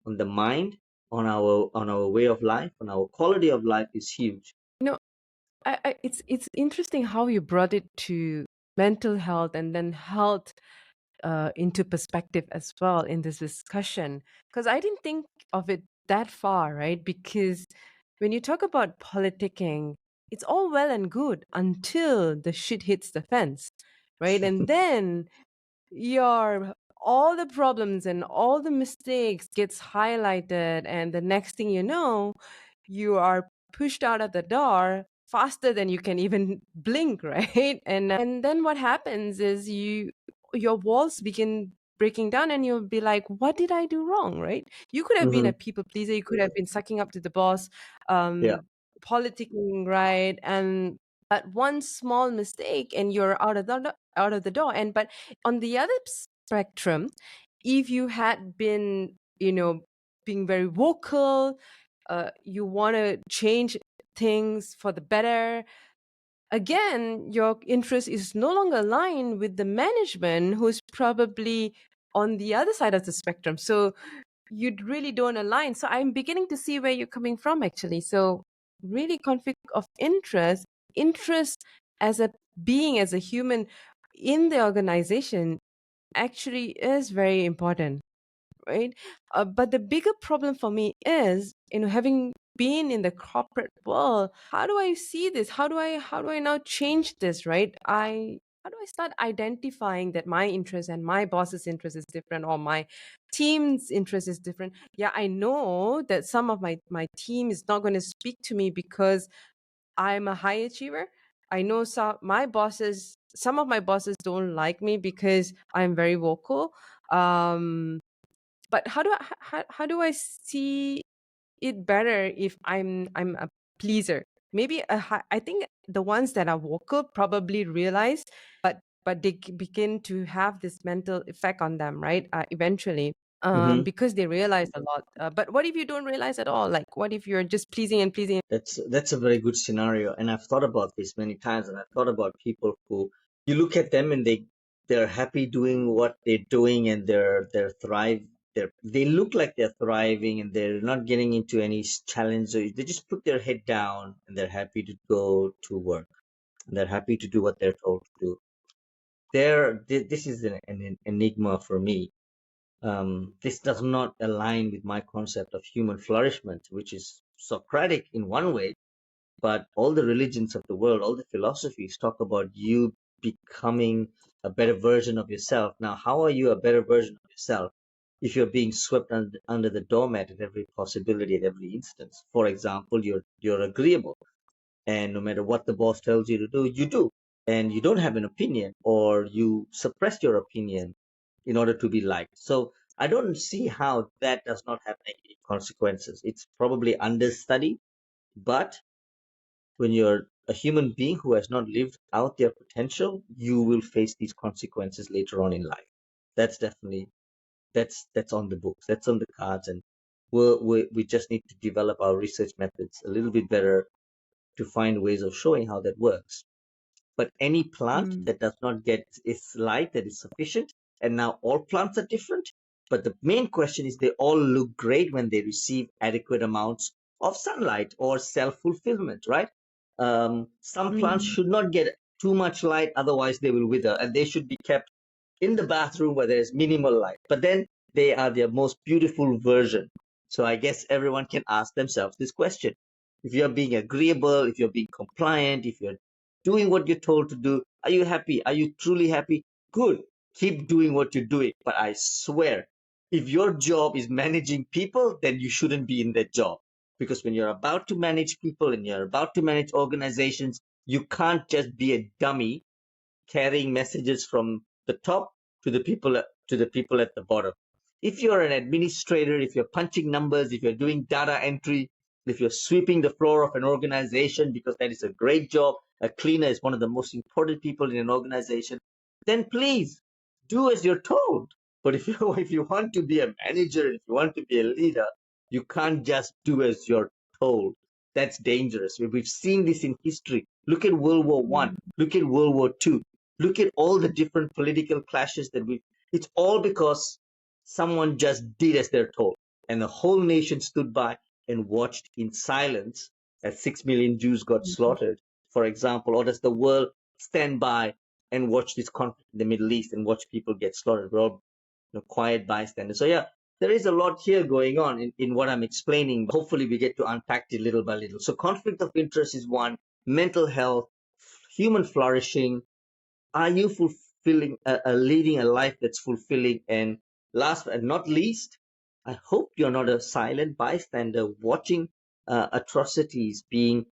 on the mind, on our way of life, on our quality of life is huge. You know, it's interesting how you brought it to mental health and then health into perspective as well in this discussion, because I didn't think of it that far, right? Because when you talk about politicking, it's all well and good until the shit hits the fence, right? And then your all the problems and all the mistakes gets highlighted, and the next thing you know, you are pushed out of the door faster than you can even blink, right? And then what happens is your walls begin breaking down, and you'll be like, what did I do wrong, right? You could have been Hmm. a people pleaser, you could have been sucking up to the boss, Yeah. politicking, right? And but one small mistake and you're out of the door. And but on the other spectrum, if you had been, being very vocal, you want to change things for the better, again, your interest is no longer aligned with the management who's probably on the other side of the spectrum. So you really don't align. So I'm beginning to see where you're coming from, actually. So really, conflict of interest as a being, as a human in the organization, actually is very important, right? But the bigger problem for me is, having been in the corporate world, how do I see this? How do I now change this, right? How do I start identifying that my interest and my boss's interest is different, or my team's interest is different? Yeah, I know that some of my team is not going to speak to me because I'm a high achiever. I know some of my bosses don't like me because I'm very vocal. Um, but how do I see it better if I'm a pleaser? Maybe I think the ones that are vocal probably realize, but they begin to have this mental effect on them, right? Eventually, Hmm. because they realize a lot. But what if you don't realize at all? Like, what if you're just pleasing and pleasing? That's a very good scenario, and I've thought about this many times, and I've thought about people who you look at them and they're happy doing what they're doing, and they're thrive. They look like they're thriving, and they're not getting into any challenge. So they just put their head down, and they're happy to go to work, and they're happy to do what they're told to do. This is an enigma for me. This does not align with my concept of human flourishment, which is Socratic in one way, but all the religions of the world, all the philosophies talk about you becoming a better version of yourself. Now, how are you a better version of yourself if you're being swept under the doormat at every possibility, at every instance? For example, you're agreeable, and no matter what the boss tells you to do, you do, and you don't have an opinion, or you suppress your opinion in order to be liked. So I don't see how that does not have negative consequences. It's probably understudied, but when you're a human being who has not lived out their potential, you will face these consequences later on in life. That's definitely that's on the books, that's on the cards, and we just need to develop our research methods a little bit better to find ways of showing how that works. But any plant Mm. that does not get its light that is sufficient, and now all plants are different, but the main question is they all look great when they receive adequate amounts of sunlight or self-fulfillment, right? Some plants Mm. should not get too much light, otherwise they will wither, and they should be kept in the bathroom where there's minimal light. But then they are their most beautiful version. So I guess everyone can ask themselves this question. If you're being agreeable, if you're being compliant, if you're doing what you're told to do, are you happy? Are you truly happy? Good. Keep doing what you're doing. But I swear, if your job is managing people, then you shouldn't be in that job. Because when you're about to manage people and you're about to manage organizations, you can't just be a dummy carrying messages from the top to the people at the bottom. If you're an administrator, if you're punching numbers, if you're doing data entry, if you're sweeping the floor of an organization because that is a great job, a cleaner is one of the most important people in an organization, then please do as you're told. But if you if you want to be a manager, if you want to be a leader, you can't just do as you're told. That's dangerous. We've seen this in history. Look at World War One. Mm. Look at World War Two. Look at all the different political clashes that we. It's all because someone just did as they're told, and the whole nation stood by and watched in silence as 6 million Jews got slaughtered, for example. Or does the world stand by and watch this conflict in the Middle East and watch people get slaughtered? We're all quiet bystanders. So yeah, there is a lot here going on in what I'm explaining. Hopefully, we get to unpack it little by little. So conflict of interest is one, mental health, human flourishing, are you fulfilling leading a life that's fulfilling? And last but not least, I hope you're not a silent bystander watching atrocities being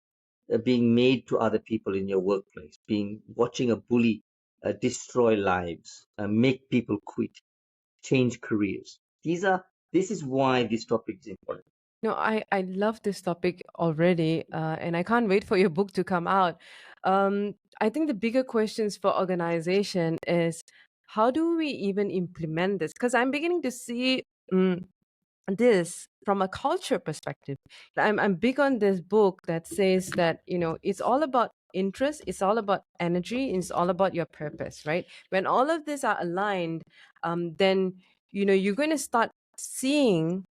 made to other people in your workplace, being watching a bully destroy lives, make people quit, change careers. This is why this topic is important. No, I love this topic already, and I can't wait for your book to come out. I think the bigger questions for organization is how do we even implement this? Because I'm beginning to see this from a culture perspective. I'm big on this book that says that it's all about interest, it's all about energy, it's all about your purpose, right? When all of these are aligned, then you're going to start seeing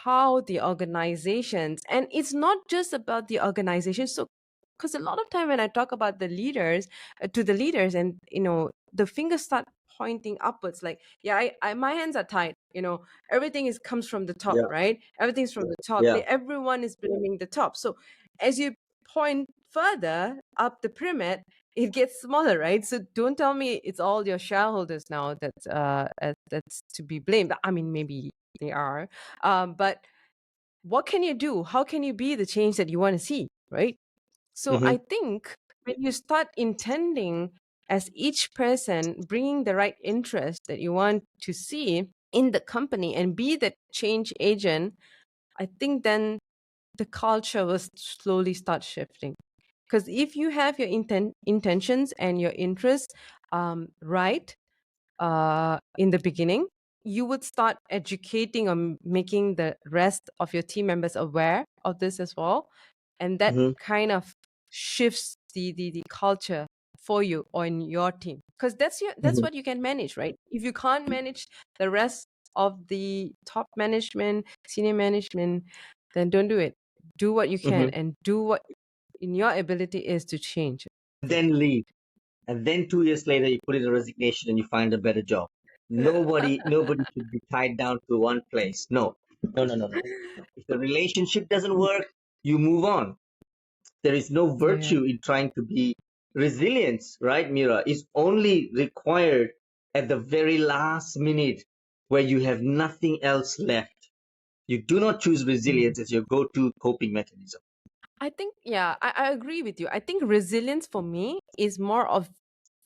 how the organizations, and it's not just about the organization. So because a lot of time when I talk about the leaders, to the leaders, and the fingers start pointing upwards, like, yeah, my hands are tied, everything is comes from the top, Yeah, right? Everything's from the top. yeah. Everyone is blaming the top. So as you point further up the pyramid, it gets smaller, right? So don't tell me it's all your shareholders now that's to be blamed. I mean, maybe they are, but what can you do? How can you be the change that you want to see, right? So Hmm. I think when you start intending as each person bringing the right interest that you want to see in the company and be the change agent, I think then the culture will slowly start shifting. Because if you have your intentions and your interests right in the beginning, you would start educating or making the rest of your team members aware of this as well. And that Hmm. kind of shifts the culture for you or in your team. Because that's Hmm. what you can manage, right? If you can't manage the rest of the top management, senior management, then don't do it. Do what you can Hmm. and do what in your ability is to change. Then leave, and then 2 years later you put in a resignation and you find a better job. Nobody should be tied down to one place. No, no, no, no, no. No. If the relationship doesn't work, you move on. There is no Yeah. virtue in trying to be resilience, right, Mira? Is only required at the very last minute where you have nothing else left. You do not choose resilience as your go-to coping mechanism. I think, yeah, I agree with you. I think resilience for me is more of,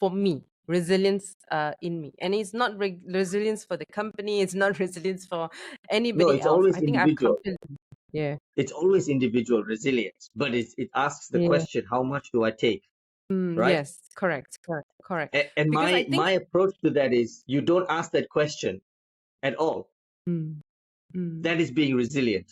for me, resilience in me. And it's not resilience for the company, it's not resilience for No, anybody it's else. always I think I've come individual. to, yeah, It's always individual resilience, but it asks the yeah. question, how much do I take, right? Yes, correct, correct, correct. And Because I my think, approach to that is you don't ask that question at all. mm, mm, That is being resilient,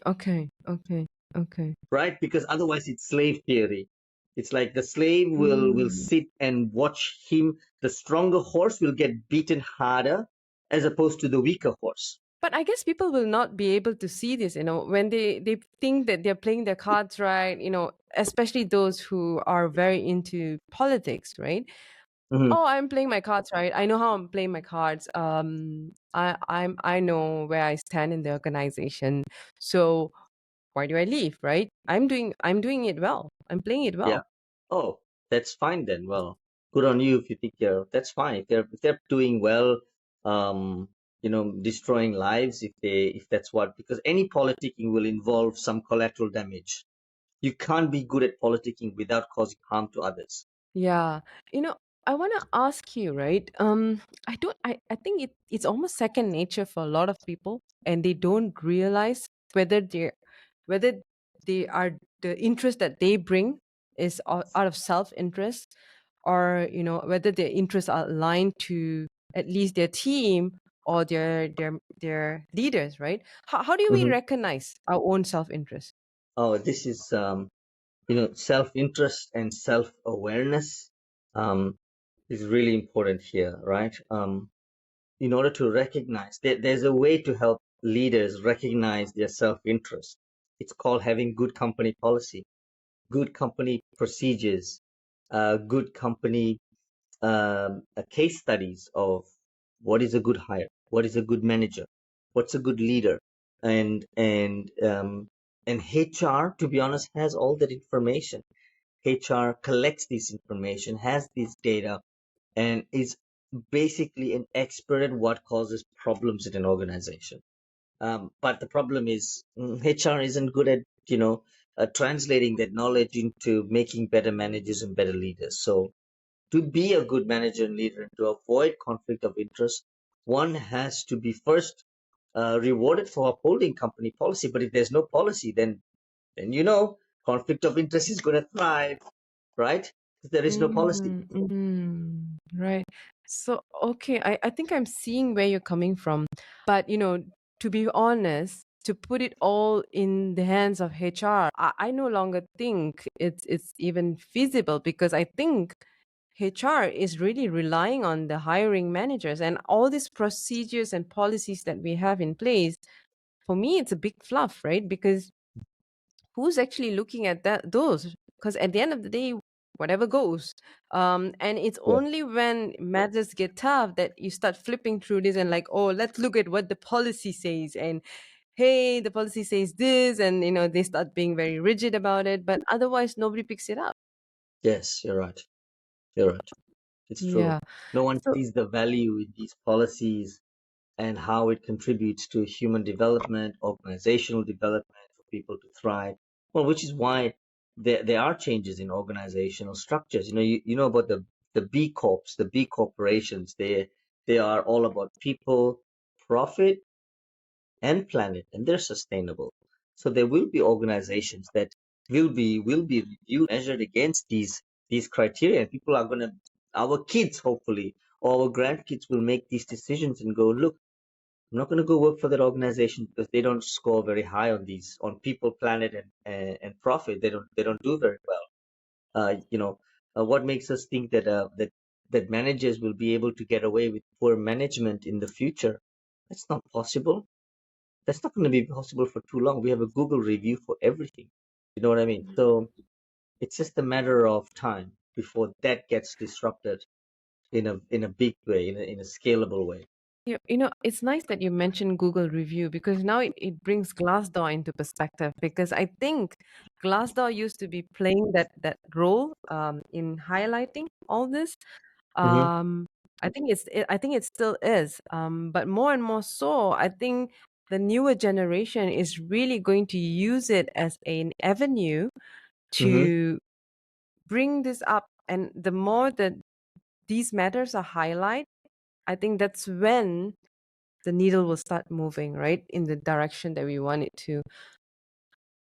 okay, okay, okay. right? Because otherwise it's slave theory. It's like the slave will Mm. sit and watch him. The stronger horse will get beaten harder as opposed to the weaker horse. But I guess people will not be able to see this, when they think that they're playing their cards right, especially those who are very into politics, right? Mhm. Oh, I'm playing my cards right. I know how I'm playing my cards. I know where I stand in the organization. So why do I leave, right? I'm doing it well. I'm playing it Yeah. well. Oh, that's fine then. Well, good on you if you think that's fine. If they're doing well, destroying lives if that's what, because any politicking will involve some collateral damage. You can't be good at politicking without causing harm to others. Yeah. You know, I want to ask you, right? I think it's almost second nature for a lot of people, and they don't realize whether whether they are the interest that they bring is out of self-interest, or whether their interests are aligned to at least their team or their leaders, right? How do we Mhm. recognize our own self-interest? Oh, this is self-interest and self-awareness um, is really important here, right? In order to recognize, there's a way to help leaders recognize their self-interest. It's called having good company policy, good company procedures, good company case studies of what is a good hire, what is a good manager, what's a good leader, and HR, to be honest, has all that information. HR collects this information, has this data, and is basically an expert at what causes problems in an organization. But the problem is HR isn't good at translating that knowledge into making better managers and better leaders. So to be a good manager and leader and to avoid conflict of interest, one has to be first rewarded for upholding company policy. But if there's no policy, then conflict of interest is going to thrive, right? There is no policy. Right. So, okay, I think I'm seeing where you're coming from. But, to be honest, to put it all in the hands of HR, I no longer think it's even feasible, because I think HR is really relying on the hiring managers and all these procedures and policies that we have in place. For me, it's a big fluff, right? Because who's actually looking at those? Because at the end of the day, whatever goes. And it's Yeah. only when matters get tough that you start flipping through this and like, oh, let's look at what the policy says. And hey, the policy says this, and they start being very rigid about it, but otherwise nobody picks it up. Yes, you're right. You're right. It's true. Yeah. No one So, sees the value in these policies and how it contributes to human development, organizational development for people to thrive. Well, which is why there are changes in organizational structures. You know about the B Corps, the B corporations. They are all about people, profit, and planet, and they're sustainable. So there will be organizations that will be reviewed, measured against these criteria. And people are gonna, our kids hopefully, or our grandkids will make these decisions and go, look, I'm not going to go work for that organization because they don't score very high on these, on people, planet, and profit. They don't do very well. What makes us think that managers will be able to get away with poor management in the future? That's not possible. That's not going to be possible for too long. We have a Google review for everything. You know what I mean? So it's just a matter of time before that gets disrupted. in a big way, in a scalable way. It's nice that you mentioned Google review because now it brings Glassdoor into perspective because I think Glassdoor used to be playing that role in highlighting all this. Hmm. Um, I think it still is. But more and more so, I think the newer generation is really going to use it as an avenue Hmm. to bring this up. And the more that these matters are highlighted, I think that's when the needle will start moving, right, in the direction that we want it to.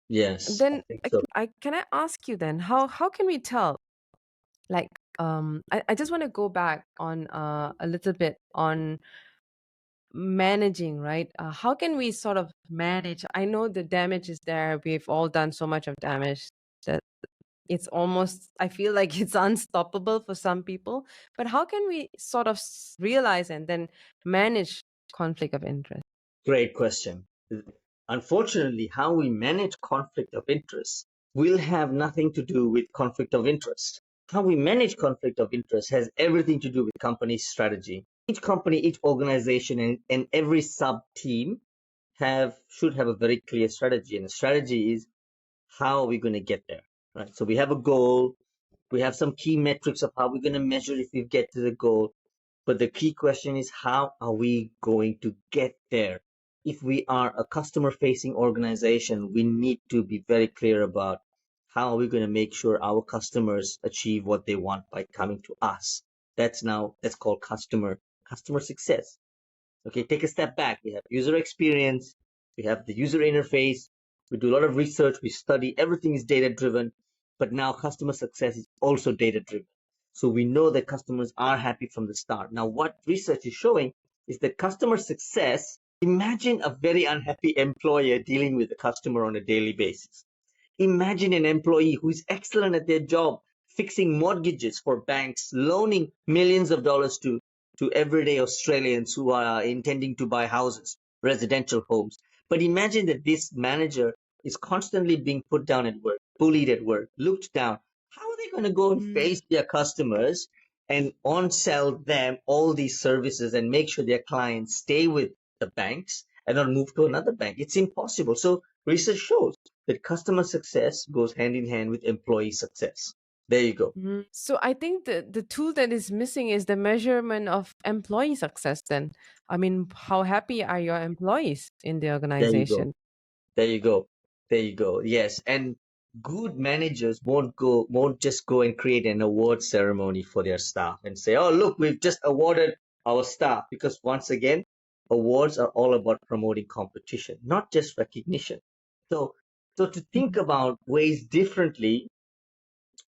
Yes, I Then think so. I can I ask you then, how can we tell? Like, I just want to go back on a little bit on managing, right? How can we sort of manage? I know the damage is there. We've all done so much of damage that it's almost, I feel like it's unstoppable for some people. But how can we sort of realize and then manage conflict of interest? Great question. Unfortunately, how we manage conflict of interest will have nothing to do with conflict of interest. How we manage conflict of interest has everything to do with company strategy. Each company, each organization, and every sub team should have a very clear strategy. And the strategy is how are we going to get there, right? So we have a goal, we have some key metrics of how we're going to measure if we get to the goal. But the key question is, how are we going to get there? If we are a customer facing organization, we need to be very clear about how are we going to make sure our customers achieve what they want by coming to us. That's called customer success. Okay, take a step back. We have user experience, we have the user interface, we do a lot of research, we study, everything is data driven, but now customer success is also data driven. So we know that customers are happy from the start. Now, what research is showing is that customer success, imagine a very unhappy employer dealing with a customer on a daily basis. Imagine an employee who is excellent at their job, fixing mortgages for banks, loaning millions of dollars to everyday Australians who are intending to buy houses, residential homes. But imagine that this manager is constantly being put down at work, bullied at work, looked down. How are they going to go and face their customers and on sell them all these services and make sure their clients stay with the banks and not move to another bank? It's impossible. So research shows that customer success goes hand in hand with employee success. There you go. So I think the tool that is missing is the measurement of employee success then. I mean, how happy are your employees in the There you go. organization? There you go. There you go. Yes. And good managers won't just go and create an award ceremony for their staff and say, oh, look, we've just awarded our staff. Because once again, awards are all about promoting competition, not just recognition. So, so to think Mhm. about ways differently,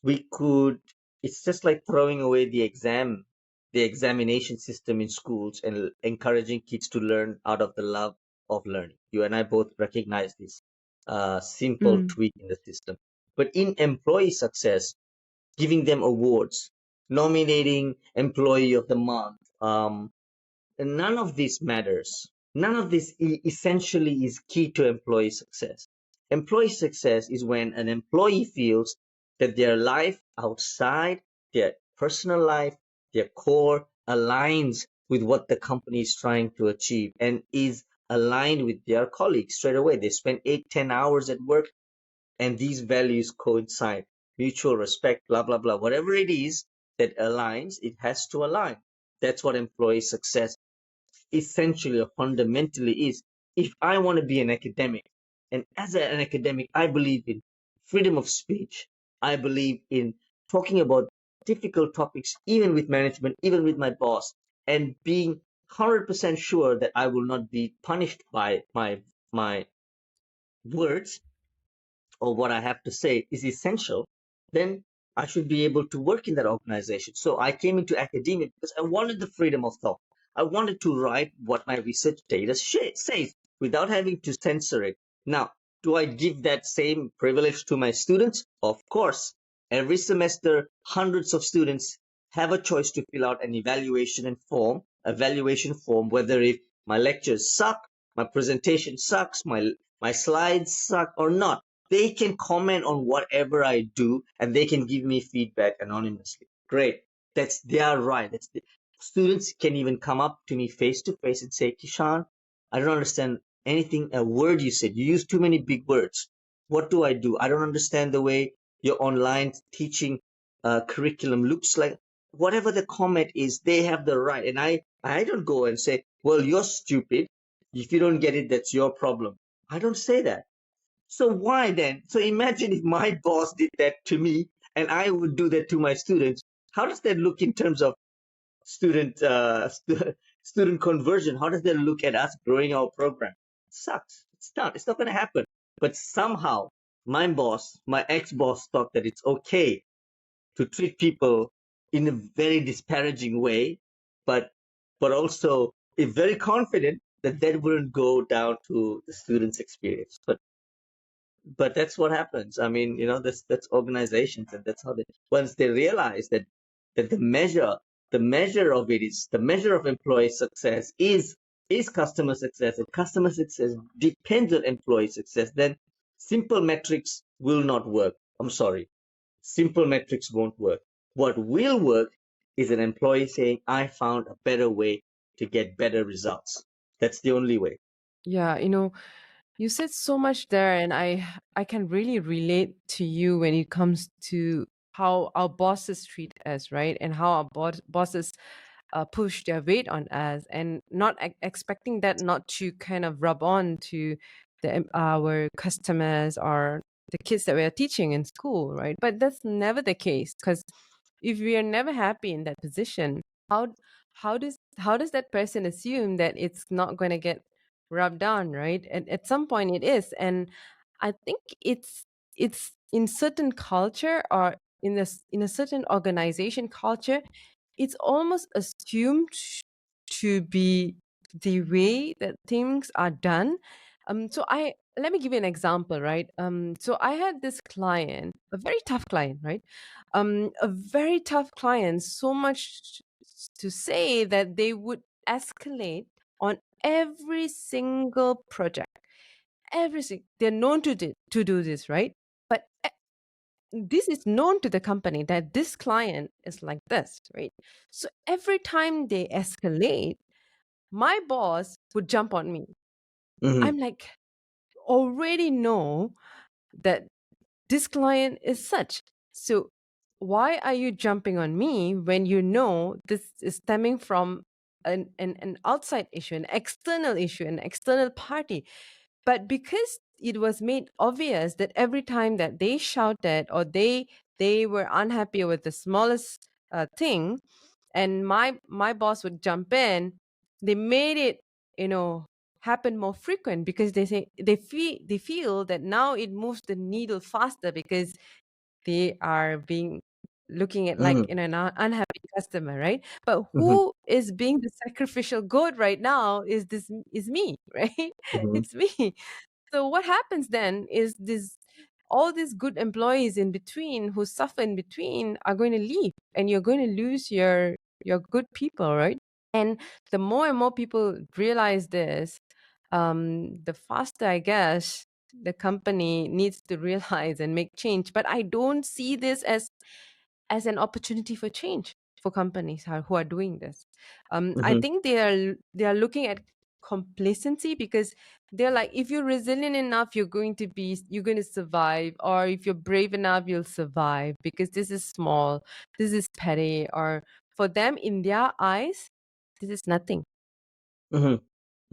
we could, it's just like throwing away the examination system in schools and encouraging kids to learn out of the love of learning. You and I both recognize this simple Mm. tweak in the system. But in employee success, giving them awards, nominating employee of the month, none of this matters. None of this essentially is key to employee success. Employee success is when an employee feels that their life outside their personal life, their core, aligns with what the company is trying to achieve and is aligned with their colleagues straight away. They spend 8, 10 hours at work and these values coincide. Mutual respect, blah, blah, blah. Whatever it is that aligns, it has to align. That's what employee success essentially or fundamentally is. If I want to be an academic, and as an academic, I believe in freedom of speech. I believe in talking about difficult topics, even with management, even with my boss, and being 100% sure that I will not be punished by my words or what I have to say is essential, then I should be able to work in that organization. So I came into academia because I wanted the freedom of thought. I wanted to write what my research data says without having to censor it. Now, do I give that same privilege to my students? Of course. Every semester, hundreds of students have a choice to fill out an evaluation form, whether if my lectures suck, my presentation sucks, my slides suck or not. They can comment on whatever I do and they can give me feedback anonymously. Great. That's their right. Students can even come up to me face to face and say, Kishan, I don't understand anything, a word you said. You use too many big words. What do I do? I don't understand the way your online teaching curriculum looks like. Whatever the comment is, they have the right. And I don't go and say, well, you're stupid. If you don't get it, that's your problem. I don't say that. So why then? So imagine if my boss did that to me and I would do that to my students. How does that look in terms of student student conversion? How does that look at us growing our program? It sucks. It's not. It's not going to happen. But somehow my ex-boss, thought that it's okay to treat people in a very disparaging way, but also is very confident that that wouldn't go down to the student's experience. But that's what happens. I mean, that's organizations, and that's how they, once they realize that the measure of it is, the measure of employee success is customer success, and customer success depends on employee success, then simple metrics will not work. I'm sorry, simple metrics won't work. What will work is an employee saying, I found a better way to get better results. That's the only way. Yeah, you said so much there, and I can really relate to you when it comes to how our bosses treat us, right? And how our bosses push their weight on us, and not expecting that not to kind of rub on to our customers or the kids that we are teaching in school, right? But that's never the case, because if we are never happy in that position, how how does that person assume that it's not going to get rubbed on, right? At some point it is. And I think it's in certain culture, or in a certain organization culture, it's almost assumed to be the way that things are done. So I let me give you an example, right? So I had this client, a very tough client, right? A very tough client, so much to say that they would escalate on every single project. They're known to do this, right? But this is known to the company that this client is like this, right? So every time they escalate, my boss would jump on me. Hmm. I'm like, already know that this client is such. So why are you jumping on me when you know this is stemming from an outside issue, an external issue, an external party? But because it was made obvious that every time that they shouted, or they were unhappy with the smallest thing, and my boss would jump in, they made it, you know happen more frequent, because they feel that now it moves the needle faster, because they are being looking at, like, Hmm. an unhappy customer, right? But Hmm. who is being the sacrificial goat right now is me, right? Hmm. It's me. So what happens then is this all these good employees in between, who suffer in between, are going to leave, and you're going to lose your good people, right? And the more and more people realize this, the faster, I guess, the company needs to realize and make change. But I don't see this as an opportunity for change for companies who are doing this. I Hmm. think they are looking at complacency, because they're like, if you're resilient enough, you're going to survive, or if you're brave enough, you'll survive, because this is small, this is petty, or for them, in their eyes, this is nothing. Hmm.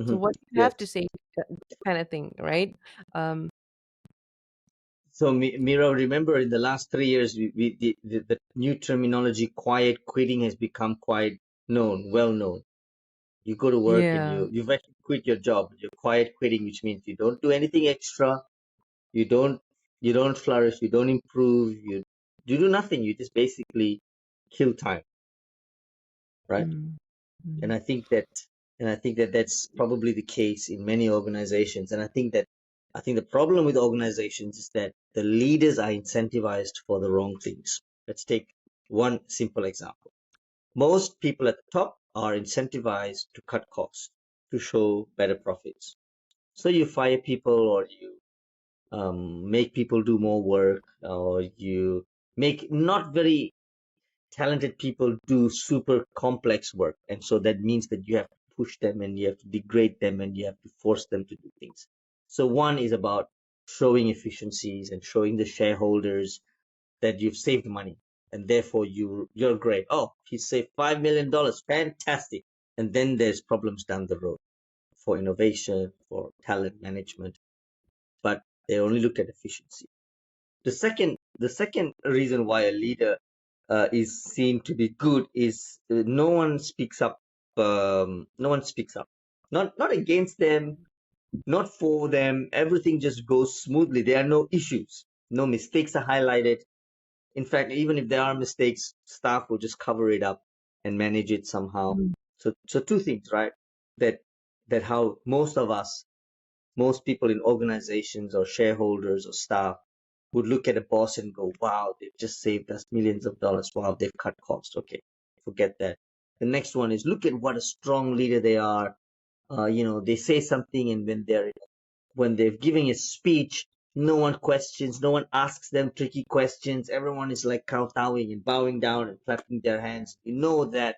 So Hmm. what do you have to Yes. say to that kind of thing, right? um So, Mira, remember in the last 3 years, the new terminology, quiet quitting, has become quite well known. You go to work and yeah. you've actually quit your job. You're quiet quitting, which means you don't do anything extra. You don't, you don't flourish. You don't improve. You do nothing. You just basically kill time, right? Mm, And mm, I think that, that's probably the case in many organizations. And I think the problem with organizations is that the leaders are incentivized for the wrong things. Let's take one simple example. Most people at the top are incentivized to cut costs to show better profits. So you fire people, or you make people do more work, or you make not very talented people do super complex work, and so that means that you have to push them and you have to degrade them and you have to force them to do things. So one is about showing efficiencies and showing the shareholders that you've saved money and therefore you're great. Oh, he saved $5 million, fantastic. And then there's problems down the road for innovation, for talent management, but they only look at efficiency. The second reason why a leader is seen to be good is no one speaks up. No one speaks up. Not against them, not for them. Everything just goes smoothly. There are no issues. No mistakes are highlighted. In fact, even if there are mistakes, staff will just cover it up and manage it somehow. Mm. So two things, right? That that how most people in organizations or shareholders or staff would look at a boss and go, wow, they've just saved us millions of dollars. Wow, they've cut costs. Okay, forget that. The next one is look at what a strong leader they are. They say something, and when they're giving a speech, no one questions, no one asks them tricky questions. Everyone is like kowtowing and bowing down and clapping their hands. You know that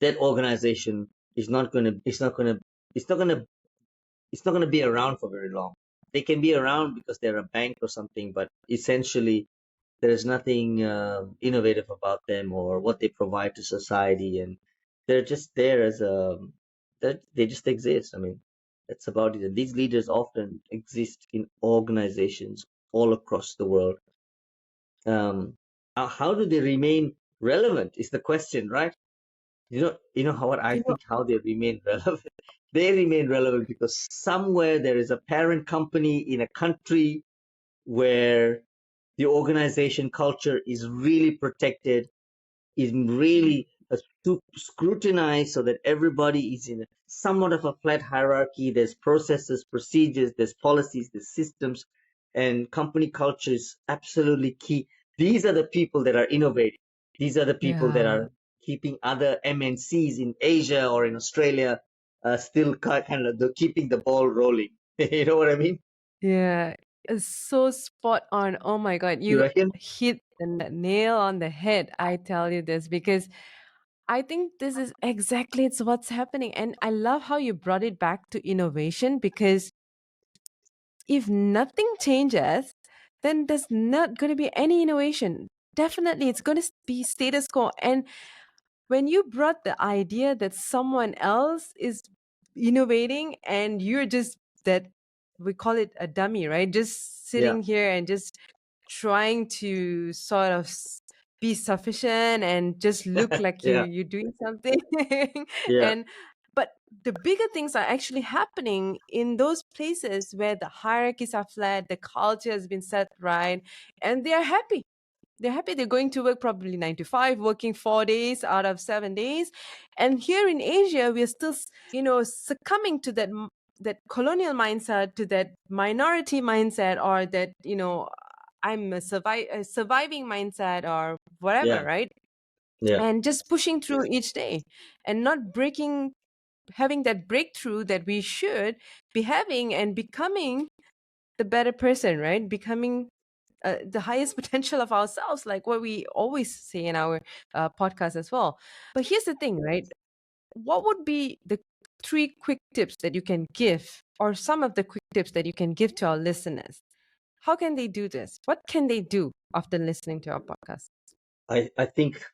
organization is not gonna, it's not gonna, it's not gonna it's not going to be around for very long. They can be around because they're a bank or something, but essentially there is nothing innovative about them or what they provide to society, and they're just there as they just exist. I mean, that's about it. And these leaders often exist in organizations all across the world. How do they remain relevant? Is the question, right? What I You know, think how they remain relevant. They remain relevant because somewhere there is a parent company in a country where the organization culture is really protected, is really scrutinized so that everybody is in somewhat of a flat hierarchy. There's processes, procedures, there's policies, there's systems, and company culture is absolutely key. These are the people that are innovating. These are the people that yeah, are keeping other MNCs in Asia or in Australia still kind of keeping the ball rolling. You know what I mean? yeah, it's so spot on. Oh my God, You you reckon? hit the nail on the head. I tell you this because I think this is exactly it's what's happening, and I love how you brought it back to innovation because if nothing changes, then there's not going to be any innovation. Definitely, it's going to be status quo. And when you brought the idea that someone else is innovating and you're just that, we call it a dummy, right? Just Yeah, sitting here and just trying to sort of be sufficient and just look like yeah, you're doing something. yeah, And but the bigger things are actually happening in those places where the hierarchies are flat, the culture has been set right, and they are happy. They're happy. They're going to work probably 9 to 5, working 4 days out of 7 days. And here in Asia, we're still, succumbing to that colonial mindset, to that minority mindset, or that, I'm a surviving mindset or whatever, yeah, right? yeah. And just pushing through each day and not having that breakthrough that we should be having and becoming the better person, right? Becoming the highest potential of ourselves, like what we always say in our podcast as well. But here's the thing, right? What would be the 3 quick tips that you can give, or some of the quick tips that you can give to our listeners? How can they do this? What can they do after listening to our podcast? I think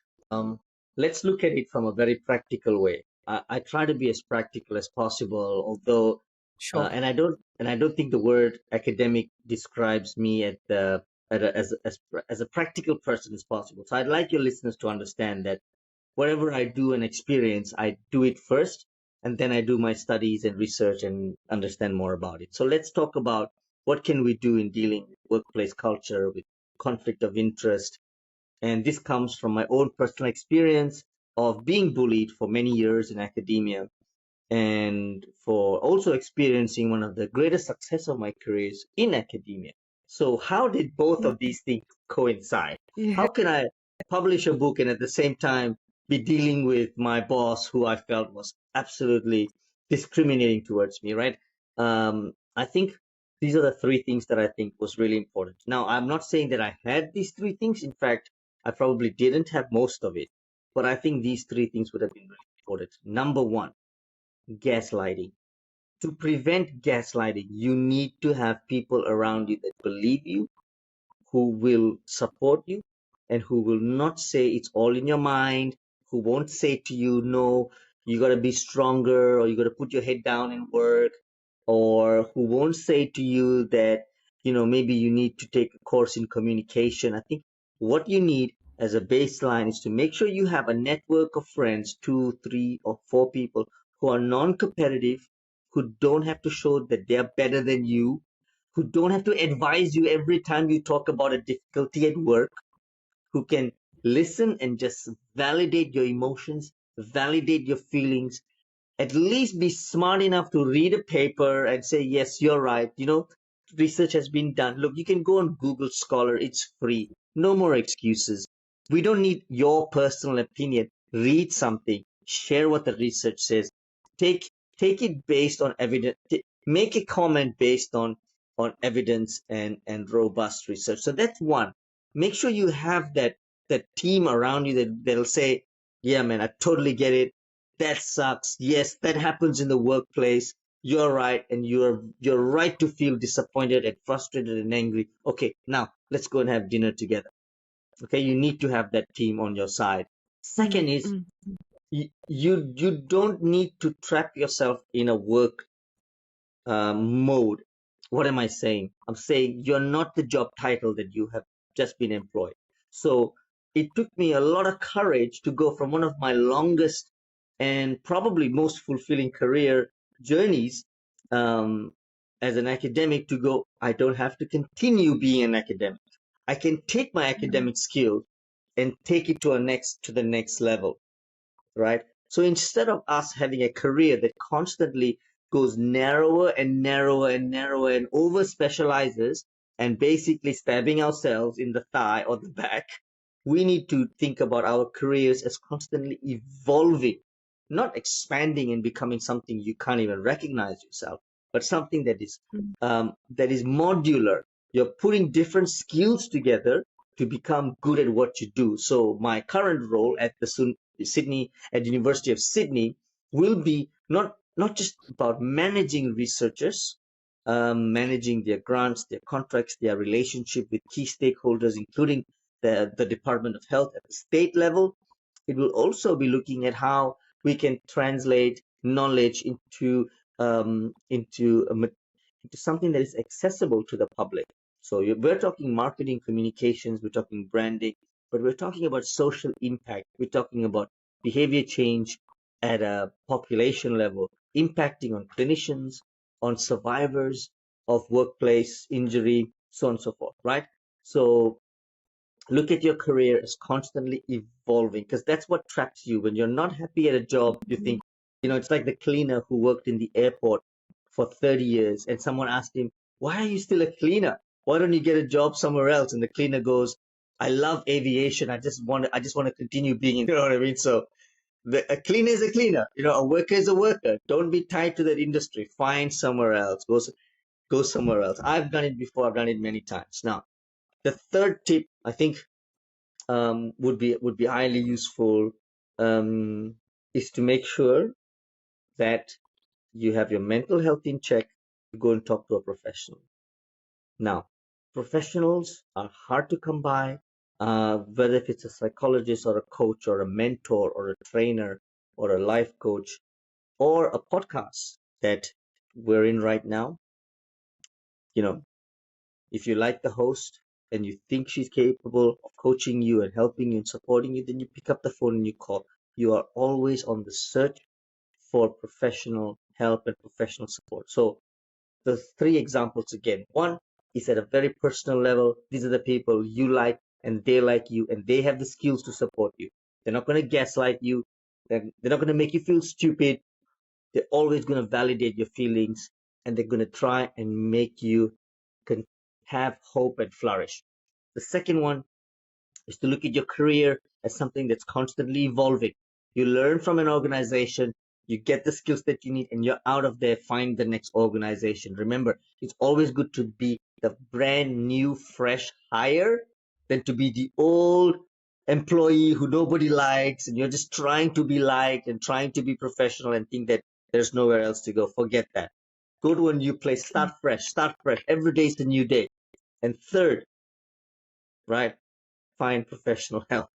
let's look at it from a very practical way. I try to be as practical as possible, although Sure. and I don't think the word academic describes me as a practical person as possible. So I'd like your listeners to understand that whatever I do and experience, I do it first, and then I do my studies and research and understand more about it. So let's talk about what can we do in dealing with workplace culture, with conflict of interest, and this comes from my own personal experience of being bullied for many years in academia and for also experiencing one of the greatest success of my careers in academia. So how did both of these things coincide? Yeah. How can I publish a book and at the same time be dealing with my boss who I felt was absolutely discriminating towards me, right? I think these are the three things that I think was really important. Now, I'm not saying that I had these three things. In fact, I probably didn't have most of it, but I think these three things would have been really important. Number one, gaslighting. To prevent gaslighting, you need to have people around you that believe you, who will support you, and who will not say it's all in your mind, who won't say to you, no, you got to be stronger, or you got to put your head down and work, or who won't say to you that, maybe you need to take a course in communication. I think what you need as a baseline is to make sure you have a network of friends, two, three, or four people who are non competitive, who don't have to show that they're better than you, who don't have to advise you every time you talk about a difficulty at work, who can listen and just validate your emotions, validate your feelings, at least be smart enough to read a paper and say, yes, you're right. Research has been done. Look, you can go on Google Scholar, it's free. No more excuses. We don't need your personal opinion. Read something, share what the research says, take take it based on evidence, make a comment based on evidence and robust research. So that's one. Make sure you have that team around you that'll say, yeah, man, I totally get it, that sucks. Yes, that happens in the workplace. You're right, and you're right to feel disappointed and frustrated and angry. Okay, now let's go and have dinner together. Okay, you need to have that team on your side. Mm, Second is, mm, you don't need to trap yourself in a work mode. What am I saying? I'm saying you're not the job title that you have just been employed. So it took me a lot of courage to go from one of my longest and probably most fulfilling career journeys, um, as an academic, to go, I don't have to continue being an academic. I can take my mm, academic skills and take it to the next level, right? So instead of us having a career that constantly goes narrower and narrower and narrower and over specializes and basically stabbing ourselves in the thigh or the back, we need to think about our careers as constantly evolving, not expanding and becoming something you can't even recognize yourself, but something mm, that is modular. You're putting different skills together to become good at what you do. So my current role at Sydney at University of Sydney will be not just about managing researchers, managing their grants, their contracts, their relationship with key stakeholders, including the Department of Health at the state level. It will also be looking at how we can translate knowledge into something that is accessible to the public. So we're talking marketing, communications, we're talking branding, but we're talking about social impact. We're talking about behavior change at a population level, impacting on clinicians, on survivors of workplace injury, so on and so forth, right? So look at your career as constantly evolving, because that's what traps you. When you're not happy at a job, you think, it's like the cleaner who worked in the airport for 30 years and someone asked him, why are you still a cleaner? Why don't you get a job somewhere else? And the cleaner goes, I love aviation. I just want to continue being in, you know what I mean? So a cleaner is a cleaner, a worker is a worker. Don't be tied to that industry. Find somewhere else. Go somewhere else. I've done it before. I've done it many times. Now, the third tip, I think, would be highly useful, um, is to make sure that you have your mental health in check. You go and talk to a professional. Now, professionals are hard to come by, whether if it's a psychologist or a coach or a mentor or a trainer or a life coach or a podcast that we're in right now. You know, If you like the host and you think she's capable of coaching you and helping you and supporting you, then you pick up the phone and you call. You are always on the search for professional help and professional support. So the three examples again. One is at a very personal level. These are the people you like and they like you and they have the skills to support you. They're not going to gaslight you. They're not going to make you feel stupid. They're always going to validate your feelings and they're going to try and make you can have hope and flourish. The second one is to look at your career as something that's constantly evolving. You learn from an organization, you get the skills that you need, and you're out of there, find the next organization. Remember, it's always good to be the brand new, fresh hire than to be the old, employee who nobody likes, and you're just trying to be liked and trying to be professional and think that there's nowhere else to go. Forget that. Go to a new place, start fresh, start fresh. Every day is a new day. And third, right, find professional help.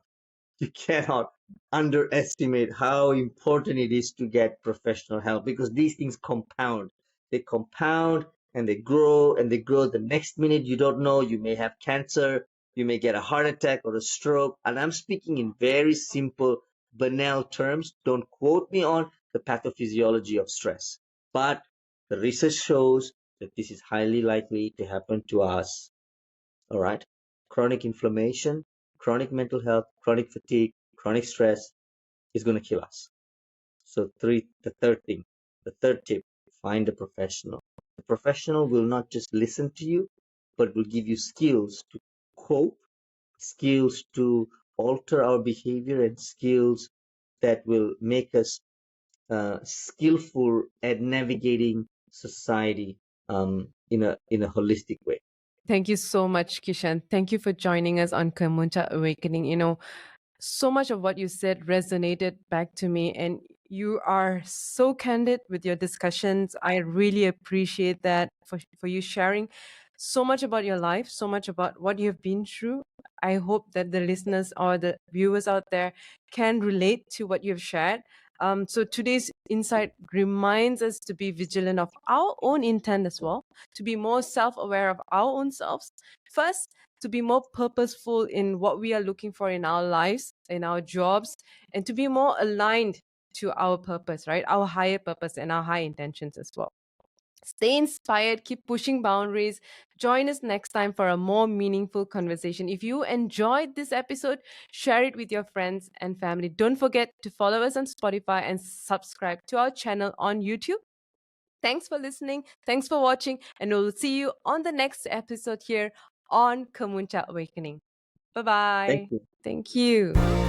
You cannot underestimate how important it is to get professional help, because these things compound. They compound and they grow and they grow. The next minute, you don't know, you may have cancer, you may get a heart attack or a stroke. And I'm speaking in very simple, banal terms. Don't quote me on the pathophysiology of stress. But the research shows that this is highly likely to happen to us. All right. Chronic inflammation, chronic mental health, chronic fatigue, chronic stress is going to kill us. So the third tip, find a professional. The professional will not just listen to you, but will give you skills to cope, skills to alter our behavior, and skills that will make us skillful at navigating society in a holistic way. Thank you so much, Kishan. Thank you for joining us on Kemuncak Awakening. So much of what you said resonated back to me, and you are so candid with your discussions. I really appreciate that for you sharing so much about your life, so much about what you have been through. I hope that the listeners or the viewers out there can relate to what you've shared. So today's insight reminds us to be vigilant of our own intent as well, to be more self-aware of our own selves. First, to be more purposeful in what we are looking for in our lives, in our jobs, and to be more aligned to our purpose, right? Our higher purpose and our high intentions as well. Stay inspired, keep pushing boundaries. Join us next time for a more meaningful conversation. If you enjoyed this episode, share it with your friends and family. Don't forget to follow us on Spotify and subscribe to our channel on YouTube. Thanks for listening. Thanks for watching. And we'll see you on the next episode here on Kemuncak Awakening. Bye Thank bye. you. Thank you.